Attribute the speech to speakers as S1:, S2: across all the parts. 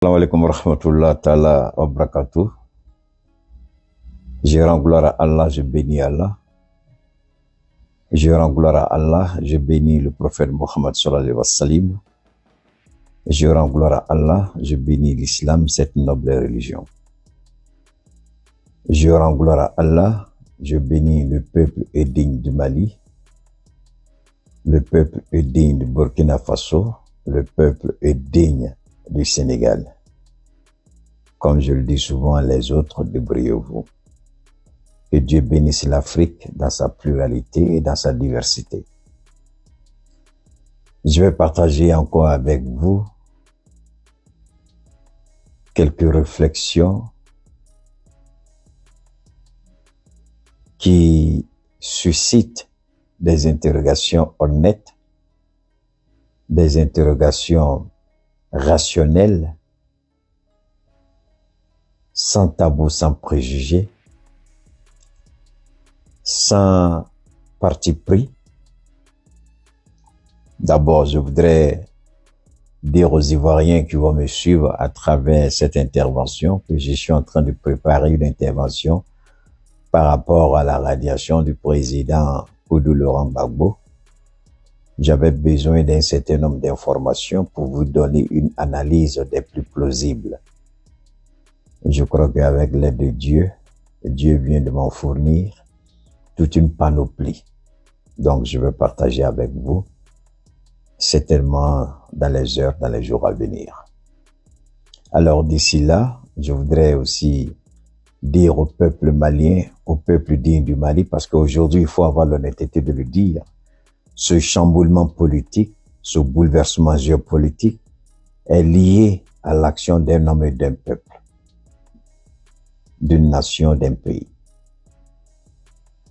S1: Assalamu alaikum wa rahmatullah ta'ala wa barakatuh. Je rends gloire à Allah, je bénis Allah. Je rends gloire à Allah, je bénis le prophète Mohammed sallallahu alayhi wa sallam. Je rends gloire à Allah, je bénis l'islam, cette noble religion. Je rends gloire à Allah, je bénis le peuple indigne du Mali, le peuple indigne du Burkina Faso, le peuple indigne du Sénégal. Comme je le dis souvent, les autres, débrouillez-vous. Que Dieu bénisse l'Afrique dans sa pluralité et dans sa diversité. Je vais partager encore avec vous quelques réflexions qui suscitent des interrogations honnêtes, des interrogations rationnelles, sans tabou, sans préjugés, sans parti pris. D'abord, je voudrais dire aux Ivoiriens qui vont me suivre à travers cette intervention que je suis en train de préparer une intervention par rapport à la radiation du président Oudou Laurent Gbagbo. J'avais besoin d'un certain nombre d'informations pour vous donner une analyse des plus plausibles. Je crois qu'avec l'aide de Dieu, Dieu vient de m'en fournir toute une panoplie. Donc, je vais partager avec vous, certainement dans les heures, dans les jours à venir. Alors, d'ici là, je voudrais aussi dire au peuple malien, au peuple digne du Mali, parce qu'aujourd'hui, il faut avoir l'honnêteté de le dire, ce chamboulement politique, ce bouleversement géopolitique est lié à l'action d'un homme et d'un peuple, d'une nation, d'un pays.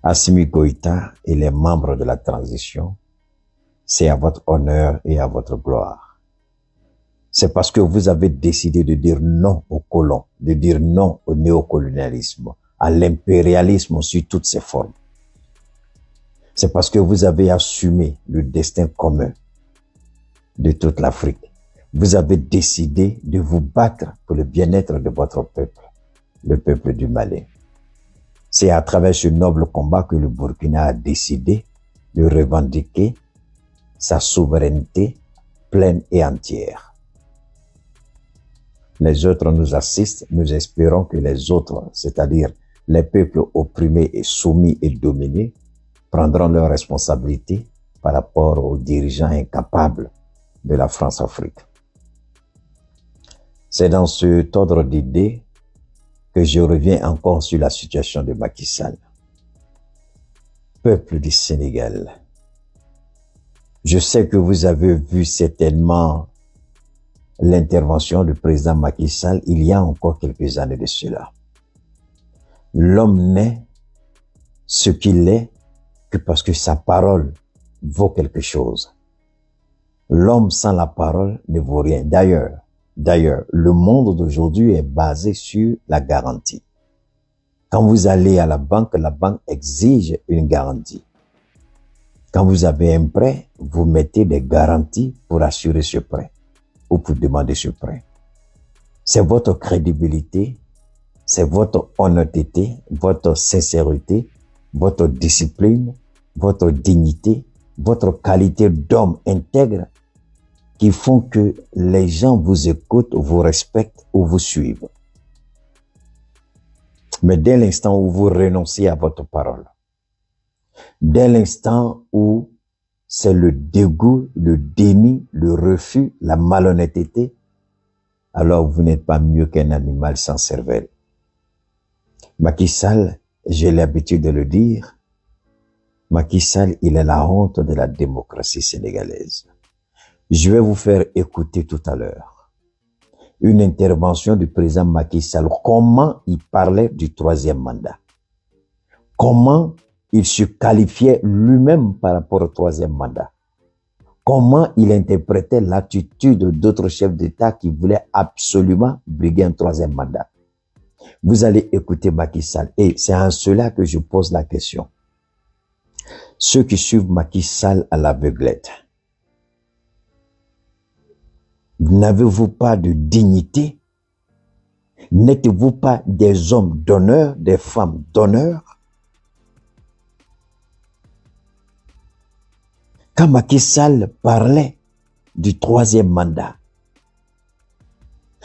S1: Assimi Goïta et les membres de la transition, c'est à votre honneur et à votre gloire. C'est parce que vous avez décidé de dire non aux colons, de dire non au néocolonialisme, à l'impérialisme sous toutes ses formes. C'est parce que vous avez assumé le destin commun de toute l'Afrique. Vous avez décidé de vous battre pour le bien-être de votre peuple, le peuple du Mali. C'est à travers ce noble combat que le Burkina a décidé de revendiquer sa souveraineté pleine et entière. Les autres nous assistent, nous espérons que les autres, c'est-à-dire les peuples opprimés et soumis et dominés, prendront leurs responsabilités par rapport aux dirigeants incapables de la France-Afrique. C'est dans cet ordre d'idées que je reviens encore sur la situation de Macky Sall. Peuple du Sénégal, je sais que vous avez vu certainement l'intervention du président Macky Sall il y a encore quelques années de cela. L'homme n'est ce qu'il est que parce que sa parole vaut quelque chose. L'homme sans la parole ne vaut rien. D'ailleurs, le monde d'aujourd'hui est basé sur la garantie. Quand vous allez à la banque exige une garantie. Quand vous avez un prêt, vous mettez des garanties pour assurer ce prêt ou pour demander ce prêt. C'est votre crédibilité, c'est votre honnêteté, votre sincérité, votre discipline, votre dignité, votre qualité d'homme intègre qui font que les gens vous écoutent, vous respectent ou vous suivent. Mais dès l'instant où vous renoncez à votre parole, dès l'instant où c'est le dégoût, le déni, le refus, la malhonnêteté, alors vous n'êtes pas mieux qu'un animal sans cervelle. Macky Sall, j'ai l'habitude de le dire, Macky Sall, il est la honte de la démocratie sénégalaise. Je vais vous faire écouter tout à l'heure une intervention du président Macky Sall, comment il parlait du troisième mandat, comment il se qualifiait lui-même par rapport au troisième mandat, comment il interprétait l'attitude d'autres chefs d'État qui voulaient absolument briguer un troisième mandat. Vous allez écouter Macky Sall et c'est en cela que je pose la question. Ceux qui suivent Macky Sall à l'aveuglette, n'avez-vous pas de dignité N'êtes-vous pas des hommes d'honneur, des femmes d'honneur? Quand Macky Sall parlait du troisième mandat,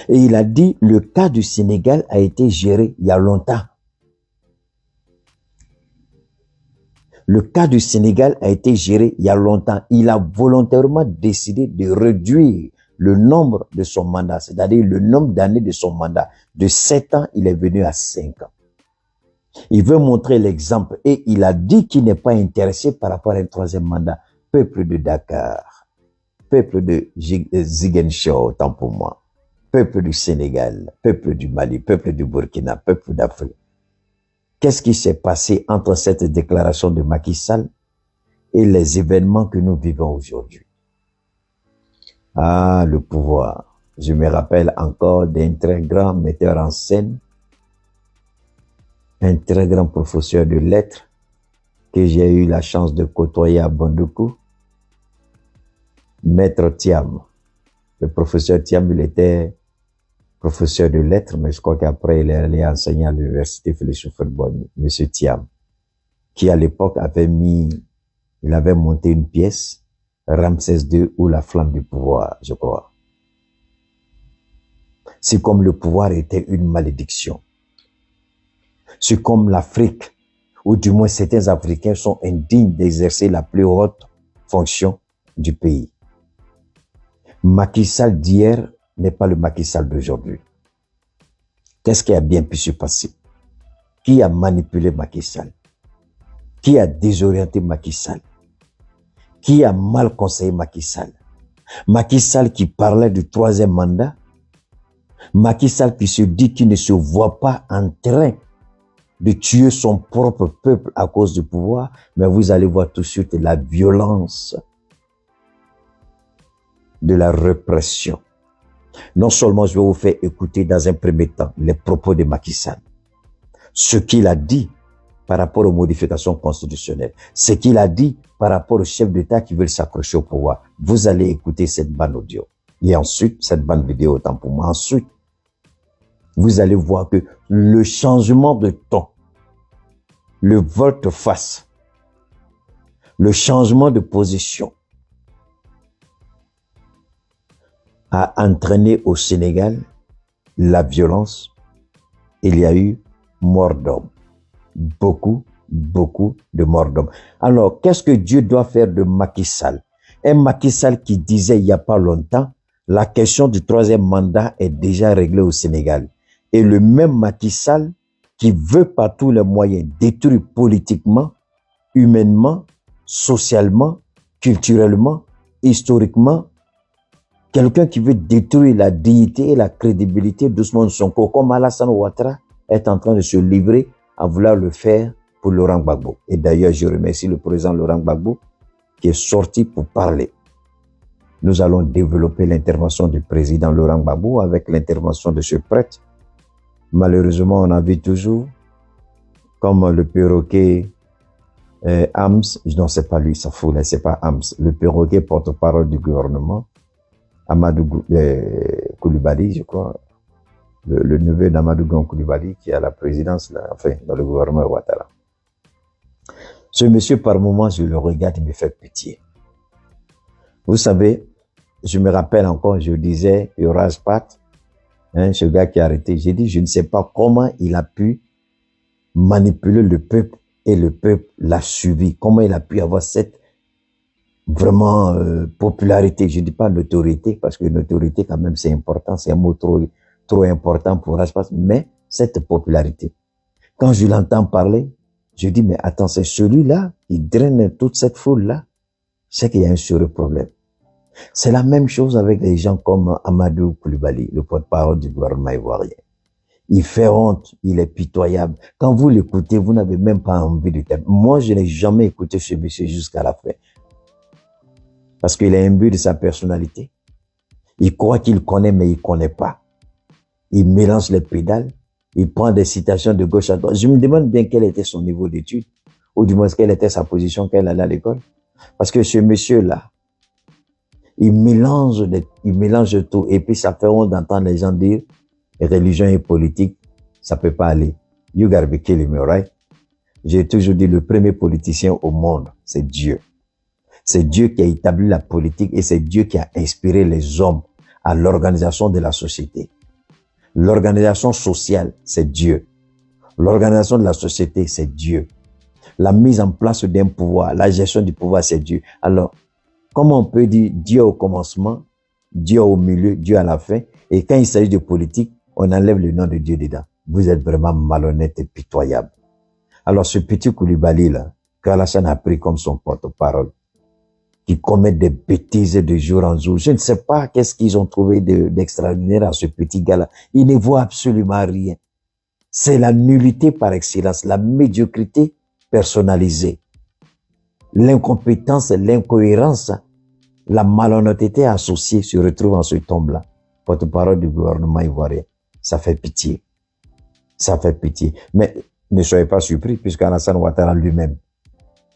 S1: et il a dit le cas du Sénégal a été géré il y a longtemps. Le cas du Sénégal a été géré il y a longtemps. Il a volontairement décidé de réduire le nombre de son mandat, c'est-à-dire le nombre d'années de son mandat. De 7 ans, il est venu à 5 ans. Il veut montrer l'exemple et il a dit qu'il n'est pas intéressé par rapport à un troisième mandat. Peuple de Dakar, peuple de Ziguinchor, autant pour moi, peuple du Sénégal, peuple du Mali, peuple du Burkina, peuple d'Afrique. Qu'est-ce qui s'est passé entre cette déclaration de Macky Sall et les événements que nous vivons aujourd'hui? Ah, le pouvoir. Je me rappelle encore d'un très grand metteur en scène, un très grand professeur de lettres que j'ai eu la chance de côtoyer à Bandoukou, Maître Thiam. Le professeur Thiam, il était professeur de lettres, mais je crois qu'après, il est allé enseigner à l'université Félix Houphouët-Boigny, Monsieur Thiam, qui à l'époque il avait monté une pièce, Ramsès II ou la flamme du pouvoir, je crois. C'est comme le pouvoir était une malédiction. C'est comme l'Afrique, ou du moins certains Africains sont indignes d'exercer la plus haute fonction du pays. Macky Sall d'hier n'est pas le Macky Sall d'aujourd'hui. Qu'est-ce qui a bien pu se passer? Qui a manipulé Macky Sall? Qui a désorienté Macky Sall? Qui a mal conseillé Macky Sall? Macky Sall qui parlait du troisième mandat? Macky Sall qui se dit qu'il ne se voit pas en train de tuer son propre peuple à cause du pouvoir, mais vous allez voir tout de suite la violence de la répression. Non seulement je vais vous faire écouter dans un premier temps les propos de Macky Sall, ce qu'il a dit par rapport aux modifications constitutionnelles, ce qu'il a dit par rapport aux chefs d'État qui veulent s'accrocher au pouvoir. Vous allez écouter cette bande audio et ensuite cette bande vidéo, autant pour moi. Ensuite, vous allez voir que le changement de ton, le volte-face, le changement de position a entraîné au Sénégal la violence. Il y a eu mort d'hommes. Beaucoup de morts d'hommes. Alors, qu'est-ce que Dieu doit faire de Macky Sall? Un Macky Sall qui disait il n'y a pas longtemps, la question du troisième mandat est déjà réglée au Sénégal. Et le même Macky Sall qui veut par tous les moyens détruire politiquement, humainement, socialement, culturellement, historiquement, quelqu'un qui veut détruire la dignité et la crédibilité d'Ousmane Sonko, comme Alassane Ouattara est en train de se livrer à vouloir le faire pour Laurent Gbagbo. Et d'ailleurs, je remercie le président Laurent Gbagbo qui est sorti pour parler. Nous allons développer l'intervention du président Laurent Gbagbo avec l'intervention de ce prêtre. Malheureusement, on a vu toujours comme le perroquet Hams, non, c'est pas lui, ça fout, c'est pas Hams, le perroquet porte-parole du gouvernement, Amadou Koulibaly, je crois, le neveu d'Amadou Koulibaly qui est à la présidence, là, enfin, dans le gouvernement Ouattara. Ce monsieur, par moments, je le regarde, il me fait pitié. Vous savez, je me rappelle encore, je disais, Yoraz Pat, ce gars qui a arrêté, j'ai dit, je ne sais pas comment il a pu manipuler le peuple et le peuple l'a suivi. Comment il a pu avoir cette vraiment popularité. Je ne dis pas notoriété, parce que notoriété quand même c'est important, c'est un mot trop important pour Raspas, mais cette popularité. Quand je l'entends parler, je dis, mais attends, c'est celui-là qui draine toute cette foule-là. C'est qu'il y a un sérieux problème. C'est la même chose avec des gens comme Amadou Koulibaly, le porte-parole du gouvernement ivoirien. Il fait honte, il est pitoyable. Quand vous l'écoutez, vous n'avez même pas envie de t'aimer. Moi, je n'ai jamais écouté ce monsieur jusqu'à la fin. Parce qu'il est imbu de sa personnalité. Il croit qu'il connaît, mais il connaît pas. Il mélange les pédales. Il prend des citations de gauche à droite. Je me demande bien quel était son niveau d'études, ou du moins quelle était sa position quand il allait à l'école. Parce que ce monsieur-là, il mélange tout. Et puis ça fait honte d'entendre les gens dire religion et politique, ça peut pas aller. You gotta be kidding me, right? J'ai toujours dit, le premier politicien au monde, c'est Dieu. C'est Dieu qui a établi la politique et c'est Dieu qui a inspiré les hommes à l'organisation de la société. L'organisation sociale, c'est Dieu. L'organisation de la société, c'est Dieu. La mise en place d'un pouvoir, la gestion du pouvoir, c'est Dieu. Alors, comment on peut dire Dieu au commencement, Dieu au milieu, Dieu à la fin, et quand il s'agit de politique, on enlève le nom de Dieu dedans. Vous êtes vraiment malhonnête et pitoyable. Alors, ce petit Koulibaly là, qu'Alassane a pris comme son porte-parole, qui commettent des bêtises de jour en jour. Je ne sais pas qu'est-ce qu'ils ont trouvé d'extraordinaire à ce petit gars-là. Il ne voit absolument rien. C'est la nullité par excellence, la médiocrité personnalisée, l'incompétence, l'incohérence, la malhonnêteté associée se retrouvent en ce tombe-là. Porte-parole du gouvernement ivoirien. Ça fait pitié. Ça fait pitié. Mais ne soyez pas surpris puisque Alassane Ouattara lui-même,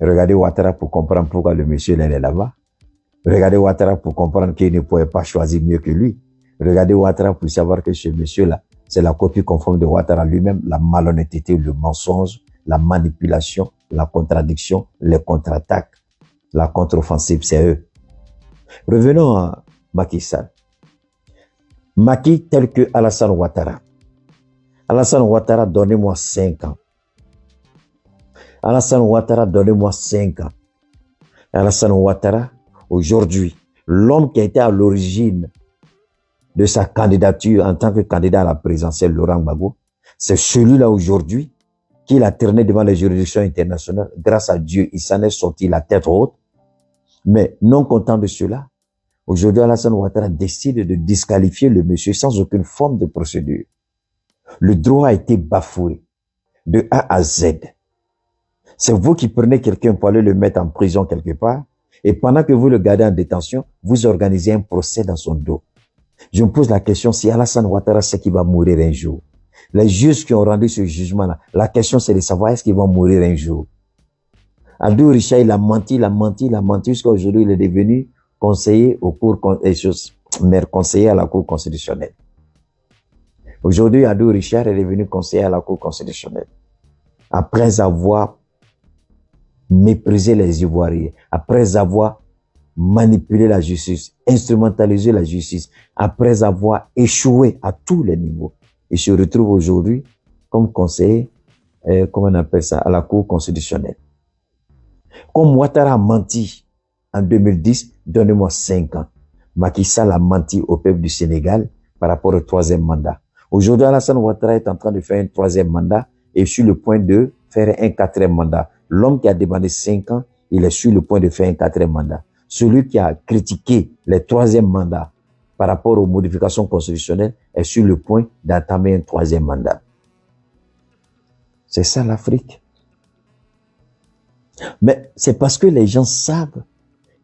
S1: regardez Ouattara pour comprendre pourquoi le monsieur est là-bas. Regardez Ouattara pour comprendre qu'il ne pouvait pas choisir mieux que lui. Regardez Ouattara pour savoir que ce monsieur-là, c'est la copie conforme de Ouattara lui-même, la malhonnêteté, le mensonge, la manipulation, la contradiction, les contre-attaques, la contre-offensive, c'est eux. Revenons à Macky Sall. Macky tel que Alassane Ouattara. Alassane Ouattara, donnez-moi 5 ans. Alassane Ouattara, donnez-moi 5 ans. Alassane Ouattara, aujourd'hui, l'homme qui a été à l'origine de sa candidature en tant que candidat à la présidentielle, Laurent Gbagbo, c'est celui-là aujourd'hui qui l'a traîné devant les juridictions internationales. Grâce à Dieu, il s'en est sorti la tête haute. Mais non content de cela, aujourd'hui, Alassane Ouattara décide de disqualifier le monsieur sans aucune forme de procédure. Le droit a été bafoué de A à Z. C'est vous qui prenez quelqu'un pour aller le mettre en prison quelque part, et pendant que vous le gardez en détention, vous organisez un procès dans son dos. Je me pose la question si Alassane Ouattara sait qu'il va mourir un jour. Les juges qui ont rendu ce jugement-là, la question c'est de savoir est-ce qu'il va mourir un jour. Abdou Richard, il a menti jusqu'à aujourd'hui, il est devenu conseiller conseiller à la Cour constitutionnelle. Aujourd'hui, Abdou Richard est devenu conseiller à la Cour constitutionnelle. Après avoir méprisé les Ivoiriens, après avoir manipulé la justice, instrumentalisé la justice, après avoir échoué à tous les niveaux. Il se retrouve aujourd'hui comme conseiller, comment on appelle ça, à la Cour constitutionnelle. Comme Ouattara a menti en 2010, donnez-moi 5 ans. Macky Sall a menti au peuple du Sénégal par rapport au 3e mandat. Aujourd'hui, Alassane Ouattara est en train de faire un 3e mandat et sur le point de faire un 4e mandat. L'homme qui a demandé 5 ans, il est sur le point de faire un 4e mandat. Celui qui a critiqué les 3e mandats par rapport aux modifications constitutionnelles est sur le point d'entamer un 3e mandat. C'est ça l'Afrique. Mais c'est parce que les gens savent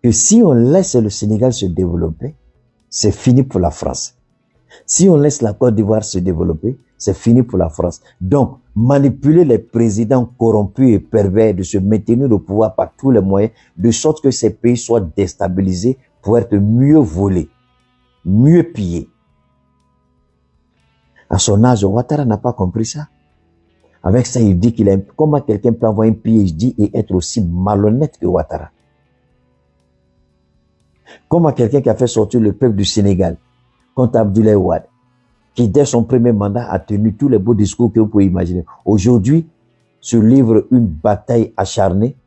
S1: que si on laisse le Sénégal se développer, c'est fini pour la France. Si on laisse la Côte d'Ivoire se développer, c'est fini pour la France. Donc, manipuler les présidents corrompus et pervers de se maintenir au pouvoir par tous les moyens, de sorte que ces pays soient déstabilisés pour être mieux volés, mieux pillés. À son âge, Ouattara n'a pas compris ça. Avec ça, il dit qu'il aime. Comment quelqu'un peut avoir un PhD et être aussi malhonnête que Ouattara? Comment quelqu'un qui a fait sortir le peuple du Sénégal contre Abdoulaye Wade, qui dès son premier mandat a tenu tous les beaux discours que vous pouvez imaginer, aujourd'hui se livre une bataille acharnée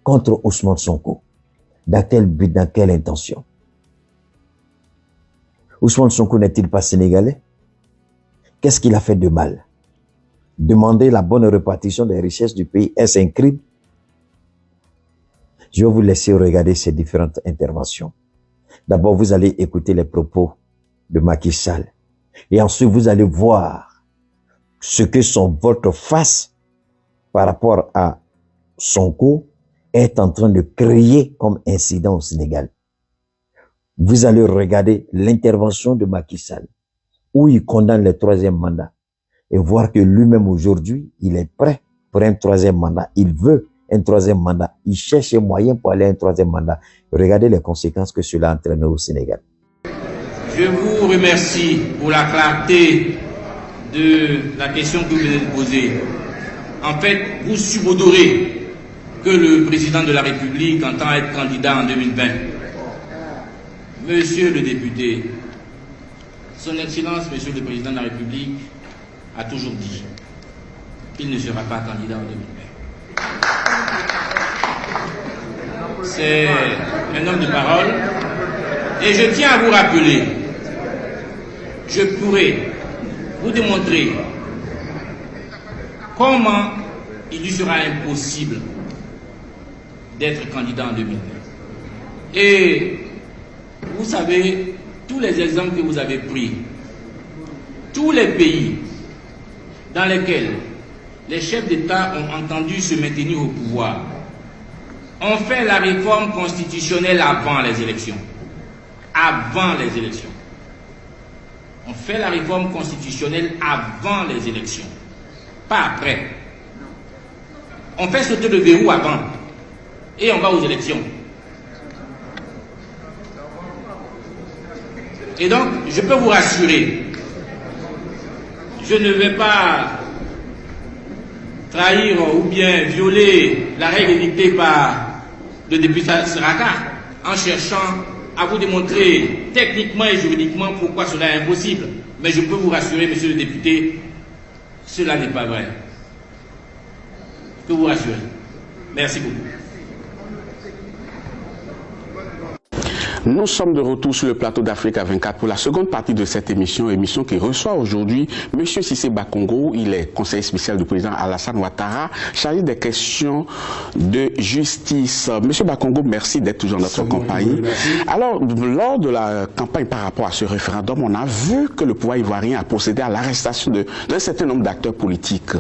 S1: contre Ousmane Sonko. Dans quel but, dans quelle intention? Ousmane Sonko n'est-il pas sénégalais? Qu'est-ce qu'il a fait de mal? Demander la bonne répartition des richesses du pays, est-ce un crime? Je vais vous laisser regarder ces différentes interventions. D'abord, vous allez écouter les propos de Macky Sall. Et ensuite, vous allez voir ce que son volte-face par rapport à Sonko est en train de créer comme incident au Sénégal. Vous allez regarder l'intervention de Macky Sall, où il condamne le 3e mandat, et voir que lui-même aujourd'hui, il est prêt pour un 3e mandat. Il veut un 3e mandat. Il cherche un moyen pour aller à un 3e mandat. Regardez les conséquences que cela entraîne au Sénégal.
S2: Je vous remercie pour la clarté de la question que vous venez de poser. En fait, vous subodorez que le président de la République entend être candidat en 2020. Monsieur le député, Son Excellence, Monsieur le Président de la République, a toujours dit qu'il ne sera pas candidat en 2020. C'est un homme de parole. Et je tiens à vous rappeler, je pourrais vous démontrer comment il lui sera impossible d'être candidat en 2020. Et vous savez, tous les exemples que vous avez pris, tous les pays dans lesquels les chefs d'État ont entendu se maintenir au pouvoir ont fait la réforme constitutionnelle avant les élections. Avant les élections. On fait la réforme constitutionnelle avant les élections, pas après. On fait sauter le verrou avant et on va aux élections. Et donc, je peux vous rassurer, je ne vais pas trahir ou bien violer la règle dictée par le député Seraka en cherchant à vous démontrer techniquement et juridiquement pourquoi cela est impossible. Mais je peux vous rassurer, monsieur le député, cela n'est pas vrai. Je peux vous rassurer. Merci beaucoup.
S3: Nous sommes de retour sur le plateau d'Africa 24 pour la seconde partie de cette émission qui reçoit aujourd'hui M. Cissé Bakongo. Il est conseiller spécial du président Alassane Ouattara, chargé des questions de justice. M. Bakongo, merci d'être toujours dans notre compagnie. Alors, lors de la campagne par rapport à ce référendum, on a vu que le pouvoir ivoirien a procédé à l'arrestation d'un certain nombre d'acteurs politiques.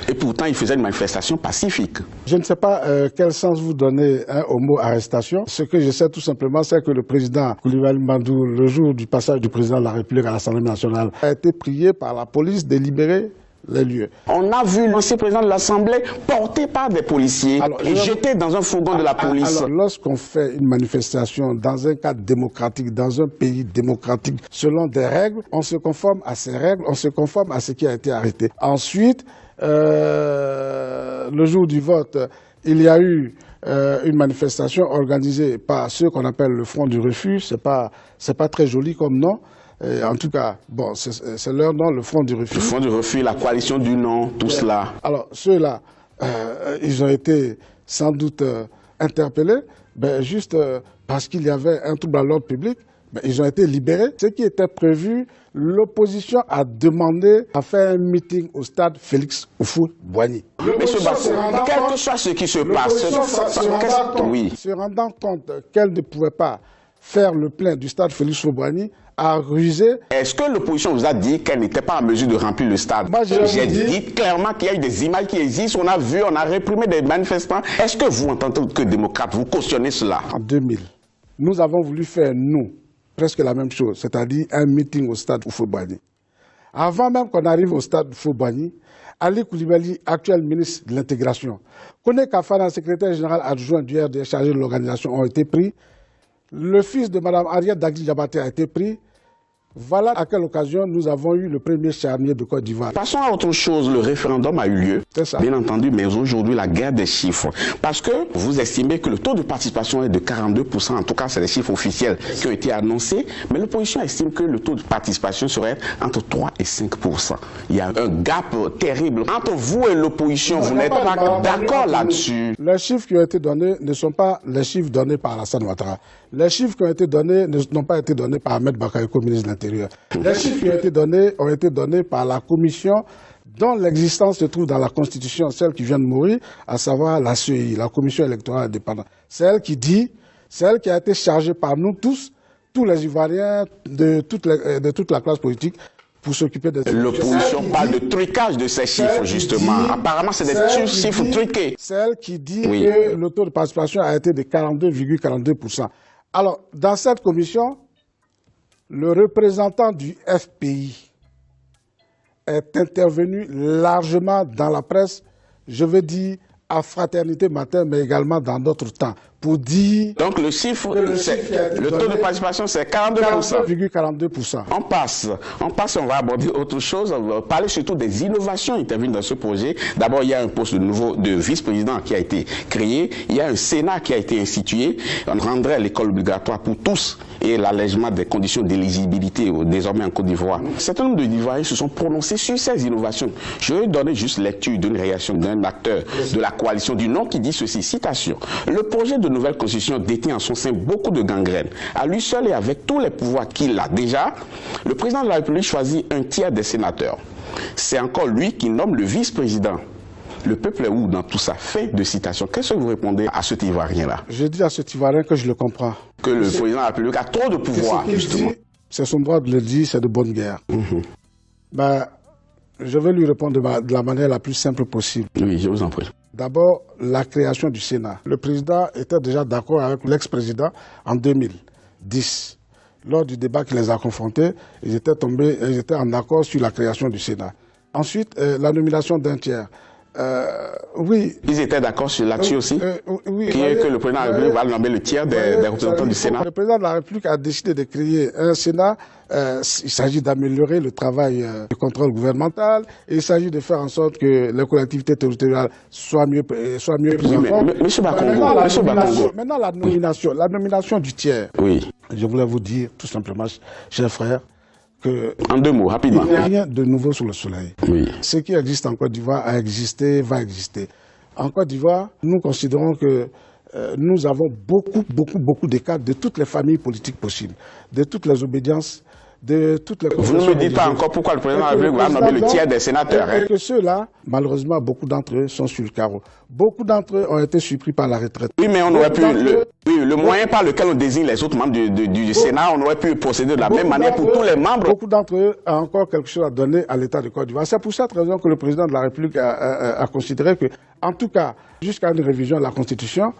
S3: Et pourtant, il faisait une manifestation pacifique.
S4: Je ne sais pas quel sens vous donnez au mot arrestation. Ce que je sais tout simplement, c'est que le président Coulibaly Mandou, le jour du passage du président de la République à l'Assemblée nationale, a été prié par la police de libérer les lieux.
S3: On a vu l'ancien président de l'Assemblée porté par des policiers et jeté dans un fourgon de la police.
S4: Alors, lorsqu'on fait une manifestation dans un cadre démocratique, dans un pays démocratique, selon des règles, on se conforme à ces règles, on se conforme à ce qui a été arrêté. Ensuite, le jour du vote, il y a eu une manifestation organisée par ceux qu'on appelle le Front du Refus. C'est pas très joli comme nom. En tout cas, bon, c'est leur nom, le Front du Refus.
S3: Le Front du Refus, la coalition du non, tout cela.
S4: Alors, ceux-là, ils ont été sans doute interpellés, juste parce qu'il y avait un trouble à l'ordre public. Ils ont été libérés. Ce qui était prévu, l'opposition a demandé à faire un meeting au stade Félix Houphouët-Boigny.
S3: Monsieur Bassou, quel que soit ce qui se passe,
S4: se rendant compte qu'elle ne pouvait pas faire le plein du stade Félix Houphouët-Boigny, a rusé.
S3: Est-ce que l'opposition vous a dit qu'elle n'était pas en mesure de remplir le stade? J'ai dit clairement qu'il y a eu des images qui existent, on a vu, on a réprimé des manifestants. Est-ce que vous, en tant que démocrate, vous cautionnez cela?
S4: En 2000, nous avons voulu faire, nous, presque la même chose, c'est-à-dire un meeting au stade Houphouët-Boigny. Avant même qu'on arrive au stade Houphouët-Boigny, Ali Coulibaly, actuel ministre de l'Intégration, Kone Kafana, secrétaire général adjoint du RDS chargé de l'organisation, ont été pris. Le fils de Mme Ariette Dagli-Diabaté a été pris. Voilà à quelle occasion nous avons eu le premier charnier de Côte d'Ivoire.
S3: Passons à autre chose, le référendum a eu lieu, bien entendu, mais aujourd'hui la guerre des chiffres. Parce que vous estimez que le taux de participation est de 42%, en tout cas c'est les chiffres officiels qui ont été annoncés, mais l'opposition estime que le taux de participation serait entre 3 et 5%. Il y a un gap terrible entre vous et l'opposition, vous n'êtes pas d'accord là-dessus.
S4: Les chiffres qui ont été donnés ne sont pas les chiffres donnés par Alassane Ouattara. Les chiffres qui ont été donnés n'ont pas été donnés par Ahmed Bakayoko, ministre de l'Intérieur. Les chiffres qui ont été donnés par la commission dont l'existence se trouve dans la Constitution, celle qui vient de mourir, à savoir la CEI, la Commission électorale indépendante. C'est elle qui dit, c'est elle qui a été chargée par nous tous les Ivoiriens de toute la classe politique, pour s'occuper des...
S3: L'opposition parle de trucage de ces chiffres, justement. Apparemment, c'est des chiffres truqués.
S4: C'est elle qui dit que le taux de participation a été de 42,42%. Alors, dans cette commission, le représentant du FPI est intervenu largement dans la presse, je veux dire à Fraternité Matin, mais également dans d'autres temps, pour dire...
S3: Donc le chiffre, le taux de participation, c'est 42%.
S4: 42,42%.
S3: On passe, on va aborder autre chose, on va parler surtout des innovations intervenues dans ce projet. D'abord, il y a un poste de vice-président qui a été créé, il y a un Sénat qui a été institué, on rendrait l'école obligatoire pour tous et l'allègement des conditions d'éligibilité désormais en Côte d'Ivoire. Un certain nombre d'Ivoiriens se sont prononcés sur ces innovations. Je vais donner juste lecture d'une réaction d'un acteur de la coalition du Nord qui dit ceci, citation, « Le projet de nouvelle constitution détient en son sein beaucoup de gangrènes. À lui seul et avec tous les pouvoirs qu'il a déjà, le président de la République choisit un tiers des sénateurs. C'est encore lui qui nomme le vice-président. Le peuple est où dans tout ça? » Fin de citation. Qu'est-ce que vous répondez à cet Ivoirien-là?
S4: Je dis à cet Ivoirien que je le comprends.
S3: Que le président de la République a trop de pouvoir, justement.
S4: C'est son droit de le dire, c'est de bonne guerre. Ben, je vais lui répondre de la manière la plus simple possible.
S3: Oui, je vous en prie.
S4: D'abord, la création du Sénat. Le président était déjà d'accord avec l'ex-président en 2010. Lors du débat qui les a confrontés, ils étaient en accord sur la création du Sénat. Ensuite, la nomination d'un tiers. Oui.
S3: Ils étaient d'accord là-dessus aussi
S4: oui,
S3: que le président de la République va nommer le tiers des représentants du Sénat.
S4: Le président de la République a décidé de créer un Sénat. Il s'agit d'améliorer le travail du contrôle gouvernemental. Et il s'agit de faire en sorte que les collectivités territoriales soient mieux prises en compte.
S3: Monsieur Bakongo.
S4: Maintenant, la nomination du tiers.
S3: Oui.
S4: Je voulais vous dire, tout simplement, chers frères,
S3: en deux mots, rapidement.
S4: Il n'y a rien de nouveau sous le soleil.
S3: Oui.
S4: Ce qui existe en Côte d'Ivoire a existé, va exister. En Côte d'Ivoire, nous considérons que nous avons beaucoup d'écarts de toutes les familles politiques possibles, de toutes les obédiences, de toutes les...
S3: Vous ne me dites pas encore pourquoi le président de la République va nommer le tiers des sénateurs.
S4: Et que ceux-là, malheureusement, beaucoup d'entre eux sont sur le carreau. Beaucoup d'entre eux ont été surpris par la retraite.
S3: Oui, mais on aurait pu... Le moyen par lequel on désigne les autres membres du Sénat, on aurait pu procéder de la même manière pour tous les membres.
S4: Beaucoup d'entre eux ont encore quelque chose à donner à l'État de Côte d'Ivoire. C'est pour cette raison que le président de la République a considéré que, en tout cas, jusqu'à une révision de la Constitution,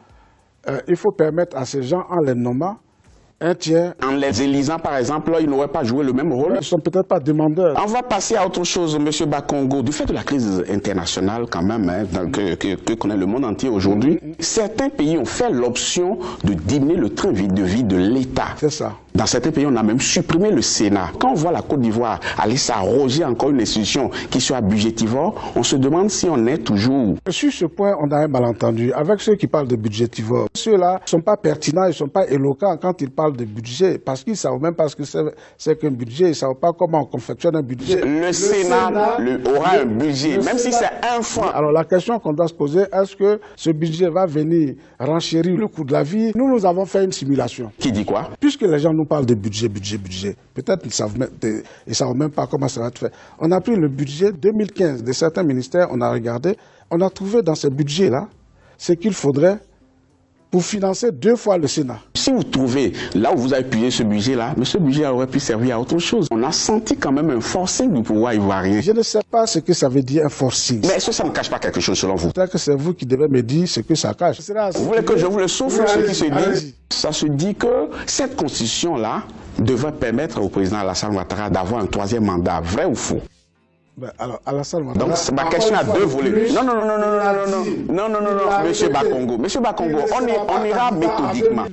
S4: il faut permettre à ces gens, en les nommant, un tiers.
S3: En les élisant, par exemple, ils n'auraient pas joué le même rôle.
S4: Ils ne sont peut-être pas demandeurs.
S3: On va passer à autre chose, M. Bakongo. Du fait de la crise internationale, quand même, que connaît le monde entier aujourd'hui, certains pays ont fait l'option de diminuer le train de vie de l'État.
S4: C'est ça.
S3: Dans certains pays, on a même supprimé le Sénat. Quand on voit la Côte d'Ivoire aller s'arroger encore une institution qui soit budgétivore, on se demande si on est toujours...
S4: Sur ce point, on a un malentendu avec ceux qui parlent de budgétivore. Ceux-là ne sont pas pertinents, ils ne sont pas éloquents quand ils parlent de budget, parce qu'ils ne savent même pas ce que c'est qu'un budget, ils ne savent pas comment on confectionne un budget.
S3: Le Sénat aura un budget, même si c'est un franc.
S4: Alors la question qu'on doit se poser, est-ce que ce budget va venir renchérir le coût de la vie? Nous avons fait une simulation.
S3: Qui dit quoi?
S4: Puisque les gens nous parlent de budget. Peut-être qu'ils ne savent même pas comment ça va être fait. On a pris le budget 2015 de certains ministères, on a regardé, on a trouvé dans ce budget-là ce qu'il faudrait pour financer 2 fois le Sénat.
S3: Si vous trouvez là où vous avez payé ce budget-là, mais ce budget aurait pu servir à autre chose. On a senti quand même un forcing du pouvoir ivoirien.
S4: Je ne sais pas ce que ça veut dire un forcing.
S3: Mais est-ce que ça ne cache pas quelque chose selon vous?
S4: Peut-être que c'est vous qui devez me dire ce que ça cache.
S3: Vous voulez que je vous le souffle, ce qui se dit? Ça se dit que cette constitution-là devrait permettre au président Alassane Ouattara d'avoir un 3e mandat. Vrai ou faux?
S4: Ben, alors, Alassane Ouattara...
S3: Donc, ma question a 2 volets. Non, Monsieur Bakongo. Monsieur Bakongo, on ira méthodiquement.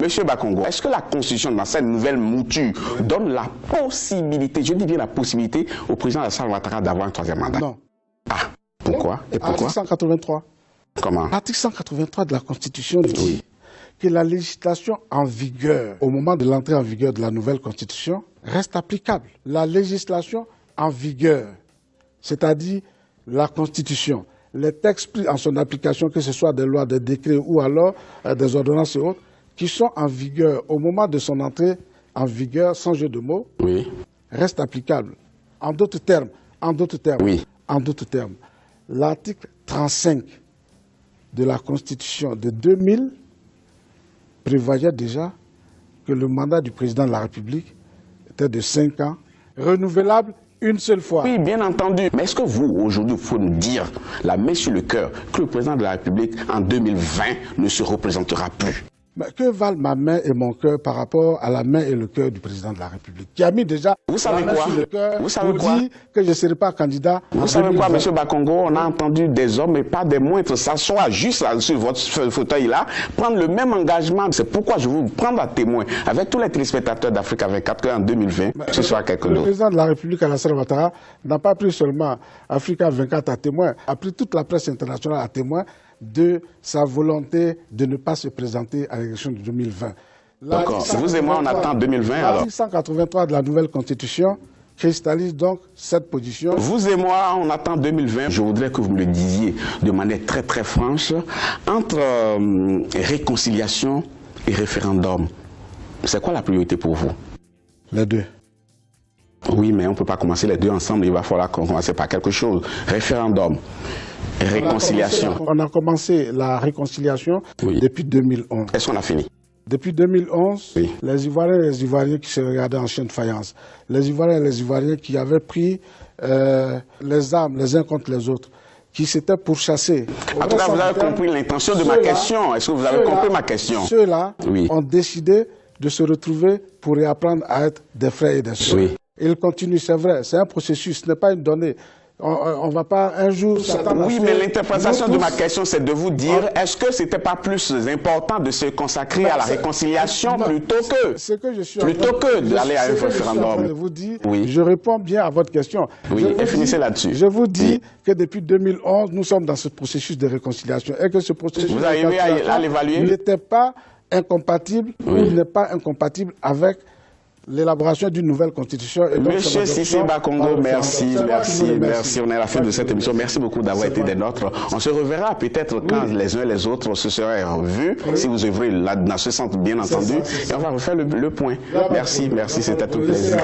S3: Monsieur Bakongo, est-ce que la Constitution, dans cette nouvelle mouture, donne la possibilité, je dis bien la possibilité, au président Alassane Ouattara d'avoir un 3e mandat?
S4: Non.
S3: Ah, pourquoi? Et pourquoi?
S4: Article 183.
S3: Comment?
S4: L'article 183 de la Constitution dit que la législation en vigueur, au moment de l'entrée en vigueur de la nouvelle Constitution, reste applicable. La législation en vigueur, c'est-à-dire la Constitution, les textes pris en son application, que ce soit des lois, des décrets ou alors des ordonnances et autres, qui sont en vigueur au moment de son entrée en vigueur, sans jeu de mots, restent applicables. En d'autres termes, l'article 35 de la Constitution de 2000 prévoyait déjà que le mandat du président de la République était de 5 ans, renouvelable une seule fois.
S3: Oui, bien entendu. Mais est-ce que vous, aujourd'hui, vous pouvez nous dire, la main sur le cœur, que le président de la République, en 2020, ne se représentera plus?
S4: Mais que valent ma main et mon cœur par rapport à la main et le cœur du président de la République, qui a mis déjà
S3: Vous savez
S4: la main
S3: quoi?
S4: sur le cœur
S3: Vous savez
S4: pour
S3: quoi?
S4: dire que je ne serai pas candidat.
S3: Vous
S4: en
S3: savez quoi,
S4: 2020.
S3: M. Bakongo? On a entendu des hommes, et pas des moindres, s'asseoir juste là, sur votre fauteuil-là, prendre le même engagement. C'est pourquoi je veux vous prendre à témoin, avec tous les téléspectateurs d'Afrique 24 en 2020, ce sera quelqu'un
S4: Le
S3: d'autre.
S4: président de la République, Alassane Ouattara, n'a pas pris seulement Africa 24 à témoin, a pris toute la presse internationale à témoin de sa volonté de ne pas se présenter à l'élection de 2020.
S3: D'accord. Vous et moi, on attend 2020 alors.
S4: L'article 183 de la nouvelle constitution cristallise donc cette position.
S3: Vous et moi, on attend 2020. Je voudrais que vous me le disiez de manière très très franche. Entre réconciliation et référendum, c'est quoi la priorité pour vous?
S4: Les deux.
S3: Oui, mais on ne peut pas commencer les deux ensemble. Il va falloir qu'on commence par quelque chose. Référendum, réconciliation.
S4: On a commencé la réconciliation depuis 2011.
S3: Est-ce qu'on a fini?
S4: Depuis 2011,
S3: Oui.
S4: les Ivoiriens et les Ivoiriens qui se regardaient en chien de faïence, les Ivoiriens et les Ivoiriens qui avaient pris les armes les uns contre les autres, qui s'étaient pourchassés.
S3: En tout cas, vous avez compris l'intention de ma question. Est-ce que vous avez compris ma question?
S4: Ceux-là
S3: Oui.
S4: ont décidé de se retrouver pour réapprendre à être des frères et des sœurs.
S3: Oui.
S4: Ils continuent, c'est vrai, c'est un processus, ce n'est pas une donnée. On ne va pas un jour s'attendre à
S3: Oui,
S4: ce
S3: mais
S4: que
S3: l'interprétation
S4: nous
S3: de ma
S4: tous-
S3: question, c'est de vous dire, est-ce que c'était pas plus important de se consacrer à la réconciliation
S4: Non,
S3: plutôt que
S4: ce que je suis
S3: plutôt que d'aller à un
S4: ce que je suis en train
S3: référendum?
S4: de vous dire,
S3: Oui.
S4: je réponds bien à votre question.
S3: Oui,
S4: Je vous
S3: et finissez
S4: dis-
S3: là-dessus.
S4: Je vous dis
S3: Oui.
S4: que depuis 2011, nous sommes dans ce processus de réconciliation et que ce processus
S3: Vous
S4: de
S3: arrivez à
S4: réconciliation
S3: l'évaluer?
S4: n'était pas incompatible ou n'est pas incompatible avec l'élaboration d'une nouvelle constitution. Et donc,
S3: Monsieur
S4: son
S3: Cissé
S4: adoption
S3: Bakongo,
S4: par le
S3: merci,
S4: référendum.
S3: merci,
S4: C'est moi qui vous
S3: merci. On est à la fin de cette émission. Merci beaucoup d'avoir été des nôtres. On se reverra peut-être quand les uns et les autres se seraient vus, si vous œuvrez là, dans ce sens, bien entendu. Et on va refaire le point. Merci, merci, c'était tout plaisir.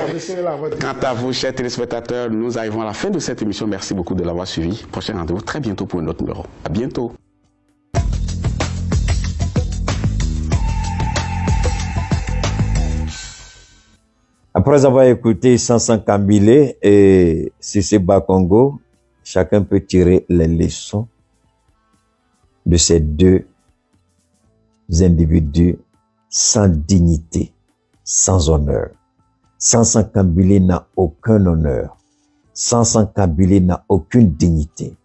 S3: Quant à vous, chers téléspectateurs, nous arrivons à la fin de cette émission. Merci beaucoup de l'avoir suivi. Prochain rendez-vous très bientôt pour un autre numéro. À bientôt.
S1: Après avoir écouté Sansan Kambile et Cissé Bakongo, chacun peut tirer les leçons de ces deux individus sans dignité, sans honneur. Sansan Kambile n'a aucun honneur. Sansan Kambile n'a aucune dignité.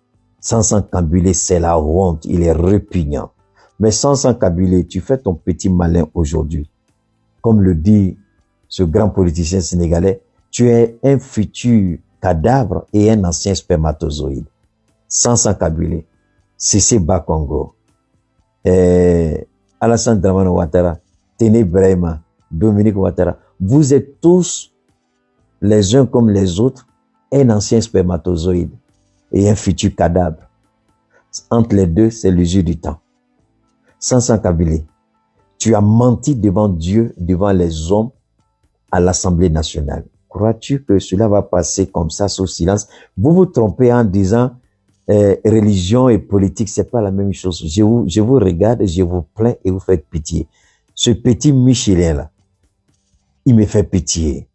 S1: Sansan Kambile, c'est la honte, il est répugnant. Mais Sansan Kambile, tu fais ton petit malin aujourd'hui. Comme le dit ce grand politicien sénégalais, tu es un futur cadavre et un ancien spermatozoïde. Sansan Kambile, Cissé Bakongo, Alassane Dramane Ouattara, Téné Brahima, Dominique Ouattara, vous êtes tous, les uns comme les autres, un ancien spermatozoïde et un futur cadavre. Entre les deux, c'est l'usure du temps. Sansan Kambile, tu as menti devant Dieu, devant les hommes, à l'Assemblée nationale. Crois-tu que cela va passer comme ça sous silence? Vous vous trompez en disant religion et politique, c'est pas la même chose. Je vous regarde, je vous plains et vous faites pitié. Ce petit Michelin là, il me fait pitié.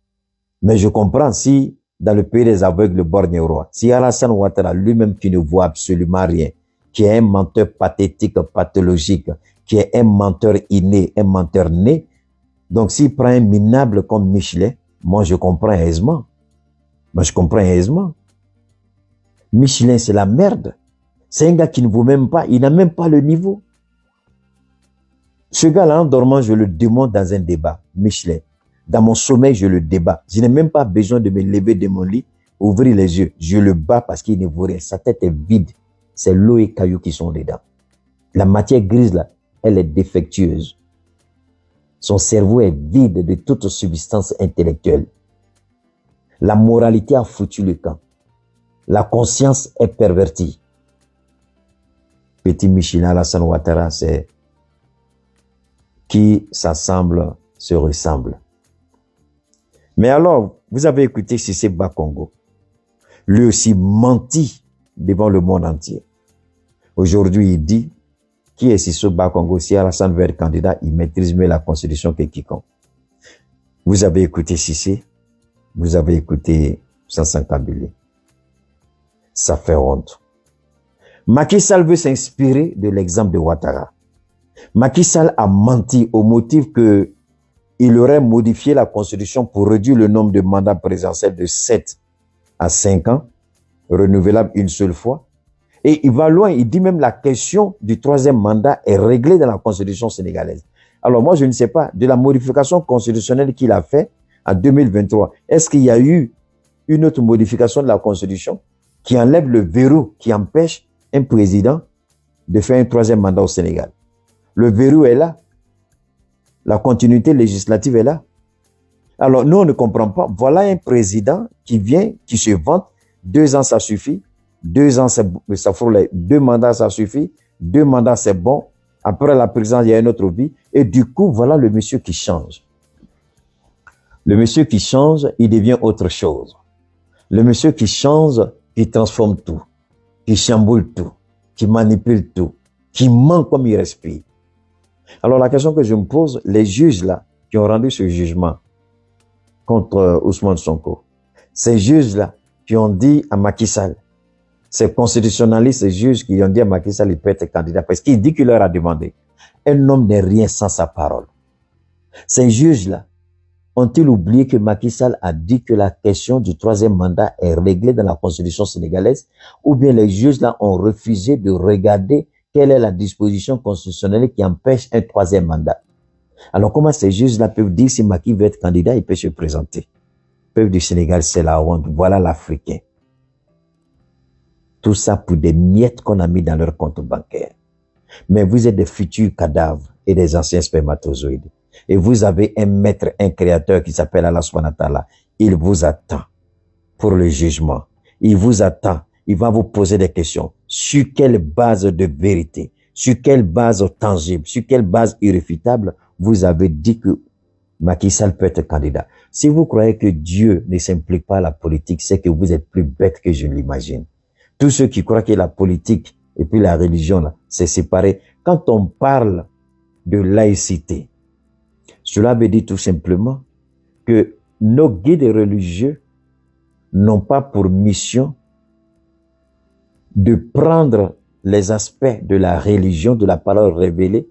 S1: Mais je comprends si dans le pays des aveugles, le borgne roi, si Alassane Ouattara lui-même qui ne voit absolument rien, qui est un menteur pathétique, pathologique, qui est un menteur inné, un menteur né, donc, s'il prend un minable comme Michelin, moi, je comprends aisément. Michelin, c'est la merde. C'est un gars qui ne vaut même pas, il n'a même pas le niveau. Ce gars-là, en dormant, je le demande dans un débat, Michelin. Dans mon sommeil, je le débat. Je n'ai même pas besoin de me lever de mon lit, ouvrir les yeux. Je le bats parce qu'il ne vaut rien. Sa tête est vide. C'est l'eau et cailloux qui sont dedans. La matière grise, là, elle est défectueuse. Son cerveau est vide de toute substance intellectuelle. La moralité a foutu le camp. La conscience est pervertie. Petit Michelin, Alassane Ouattara, c'est qui s'assemble se ressemble. Mais alors, vous avez écouté Cissé Bakongo. Lui aussi menti devant le monde entier. Aujourd'hui, il dit, qui est Cissé Bakongo? Si Alassane veut être candidat, il maîtrise mieux la constitution que quiconque. Vous avez écouté Cissé, vous avez écouté Sansan Kambile. Ça fait honte. Macky Sall veut s'inspirer de l'exemple de Ouattara. Macky Sall a menti au motif que il aurait modifié la constitution pour réduire le nombre de mandats présidentiels de 7 à 5 ans, renouvelable une seule fois. Et il va loin, il dit même la question du troisième mandat est réglée dans la constitution sénégalaise. Alors moi, je ne sais pas, de la modification constitutionnelle qu'il a fait en 2023, est-ce qu'il y a eu une autre modification de la constitution qui enlève le verrou qui empêche un président de faire un troisième mandat au Sénégal? Le verrou est là. La continuité législative est là. Alors, nous, on ne comprend pas. Voilà un président qui vient, qui se vante. 2 ans, ça suffit. 2 ans, ça frôle. 2 mandats, ça suffit. 2 mandats, c'est bon. Après la présidence, il y a une autre vie. Et du coup, voilà le monsieur qui change. Le monsieur qui change, il devient autre chose. Le monsieur qui change, il transforme tout. Qui chamboule tout. Qui manipule tout. Qui ment comme il respire. Alors la question que je me pose, les juges là, qui ont rendu ce jugement contre Ousmane Sonko, ces juges là, qui ont dit à Macky Sall, ces constitutionnalistes, ces juges qui ont dit à Macky Sall, il peut être candidat, parce qu'il dit qu'il leur a demandé. Un homme n'est rien sans sa parole. Ces juges là, ont-ils oublié que Macky Sall a dit que la question du troisième mandat est réglée dans la constitution sénégalaise, ou bien les juges là ont refusé de regarder quelle est la disposition constitutionnelle qui empêche un troisième mandat? Alors, comment ces juges-là peuvent dire si Macky veut être candidat, il peut se présenter? Le peuple du Sénégal, c'est la honte. Voilà l'Africain. Tout ça pour des miettes qu'on a mis dans leur compte bancaire. Mais vous êtes des futurs cadavres et des anciens spermatozoïdes. Et vous avez un maître, un créateur qui s'appelle Allah subhanahu wa ta'ala. Il vous attend pour le jugement. Il vous attend. Il va vous poser des questions. Sur quelle base de vérité, sur quelle base tangible, sur quelle base irréfutable vous avez dit que Macky Sall peut être candidat? Si vous croyez que Dieu ne s'implique pas à la politique, c'est que vous êtes plus bête que je ne l'imagine. Tous ceux qui croient que la politique et puis la religion, là, c'est séparé. Quand on parle de laïcité, cela veut dire tout simplement que nos guides religieux n'ont pas pour mission de prendre les aspects de la religion, de la parole révélée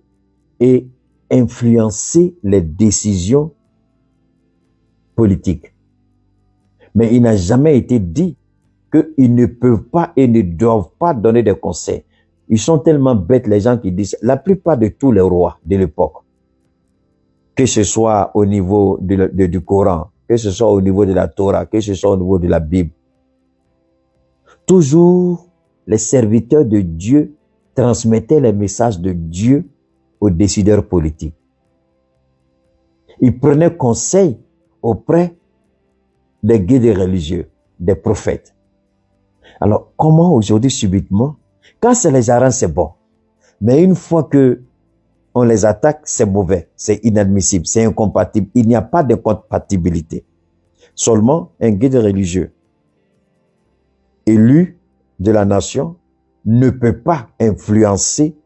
S1: et influencer les décisions politiques. Mais il n'a jamais été dit qu'ils ne peuvent pas et ne doivent pas donner des conseils. Ils sont tellement bêtes, les gens qui disent, la plupart de tous les rois de l'époque, que ce soit au niveau du Coran, que ce soit au niveau de la Torah, que ce soit au niveau de la Bible, toujours les serviteurs de Dieu transmettaient les messages de Dieu aux décideurs politiques. Ils prenaient conseil auprès des guides religieux, des prophètes. Alors, comment aujourd'hui, subitement, quand ça les arrange, c'est bon. Mais une fois que on les attaque, c'est mauvais, c'est inadmissible, c'est incompatible. Il n'y a pas de compatibilité. Seulement, un guide religieux élu de la nation ne peut pas influencer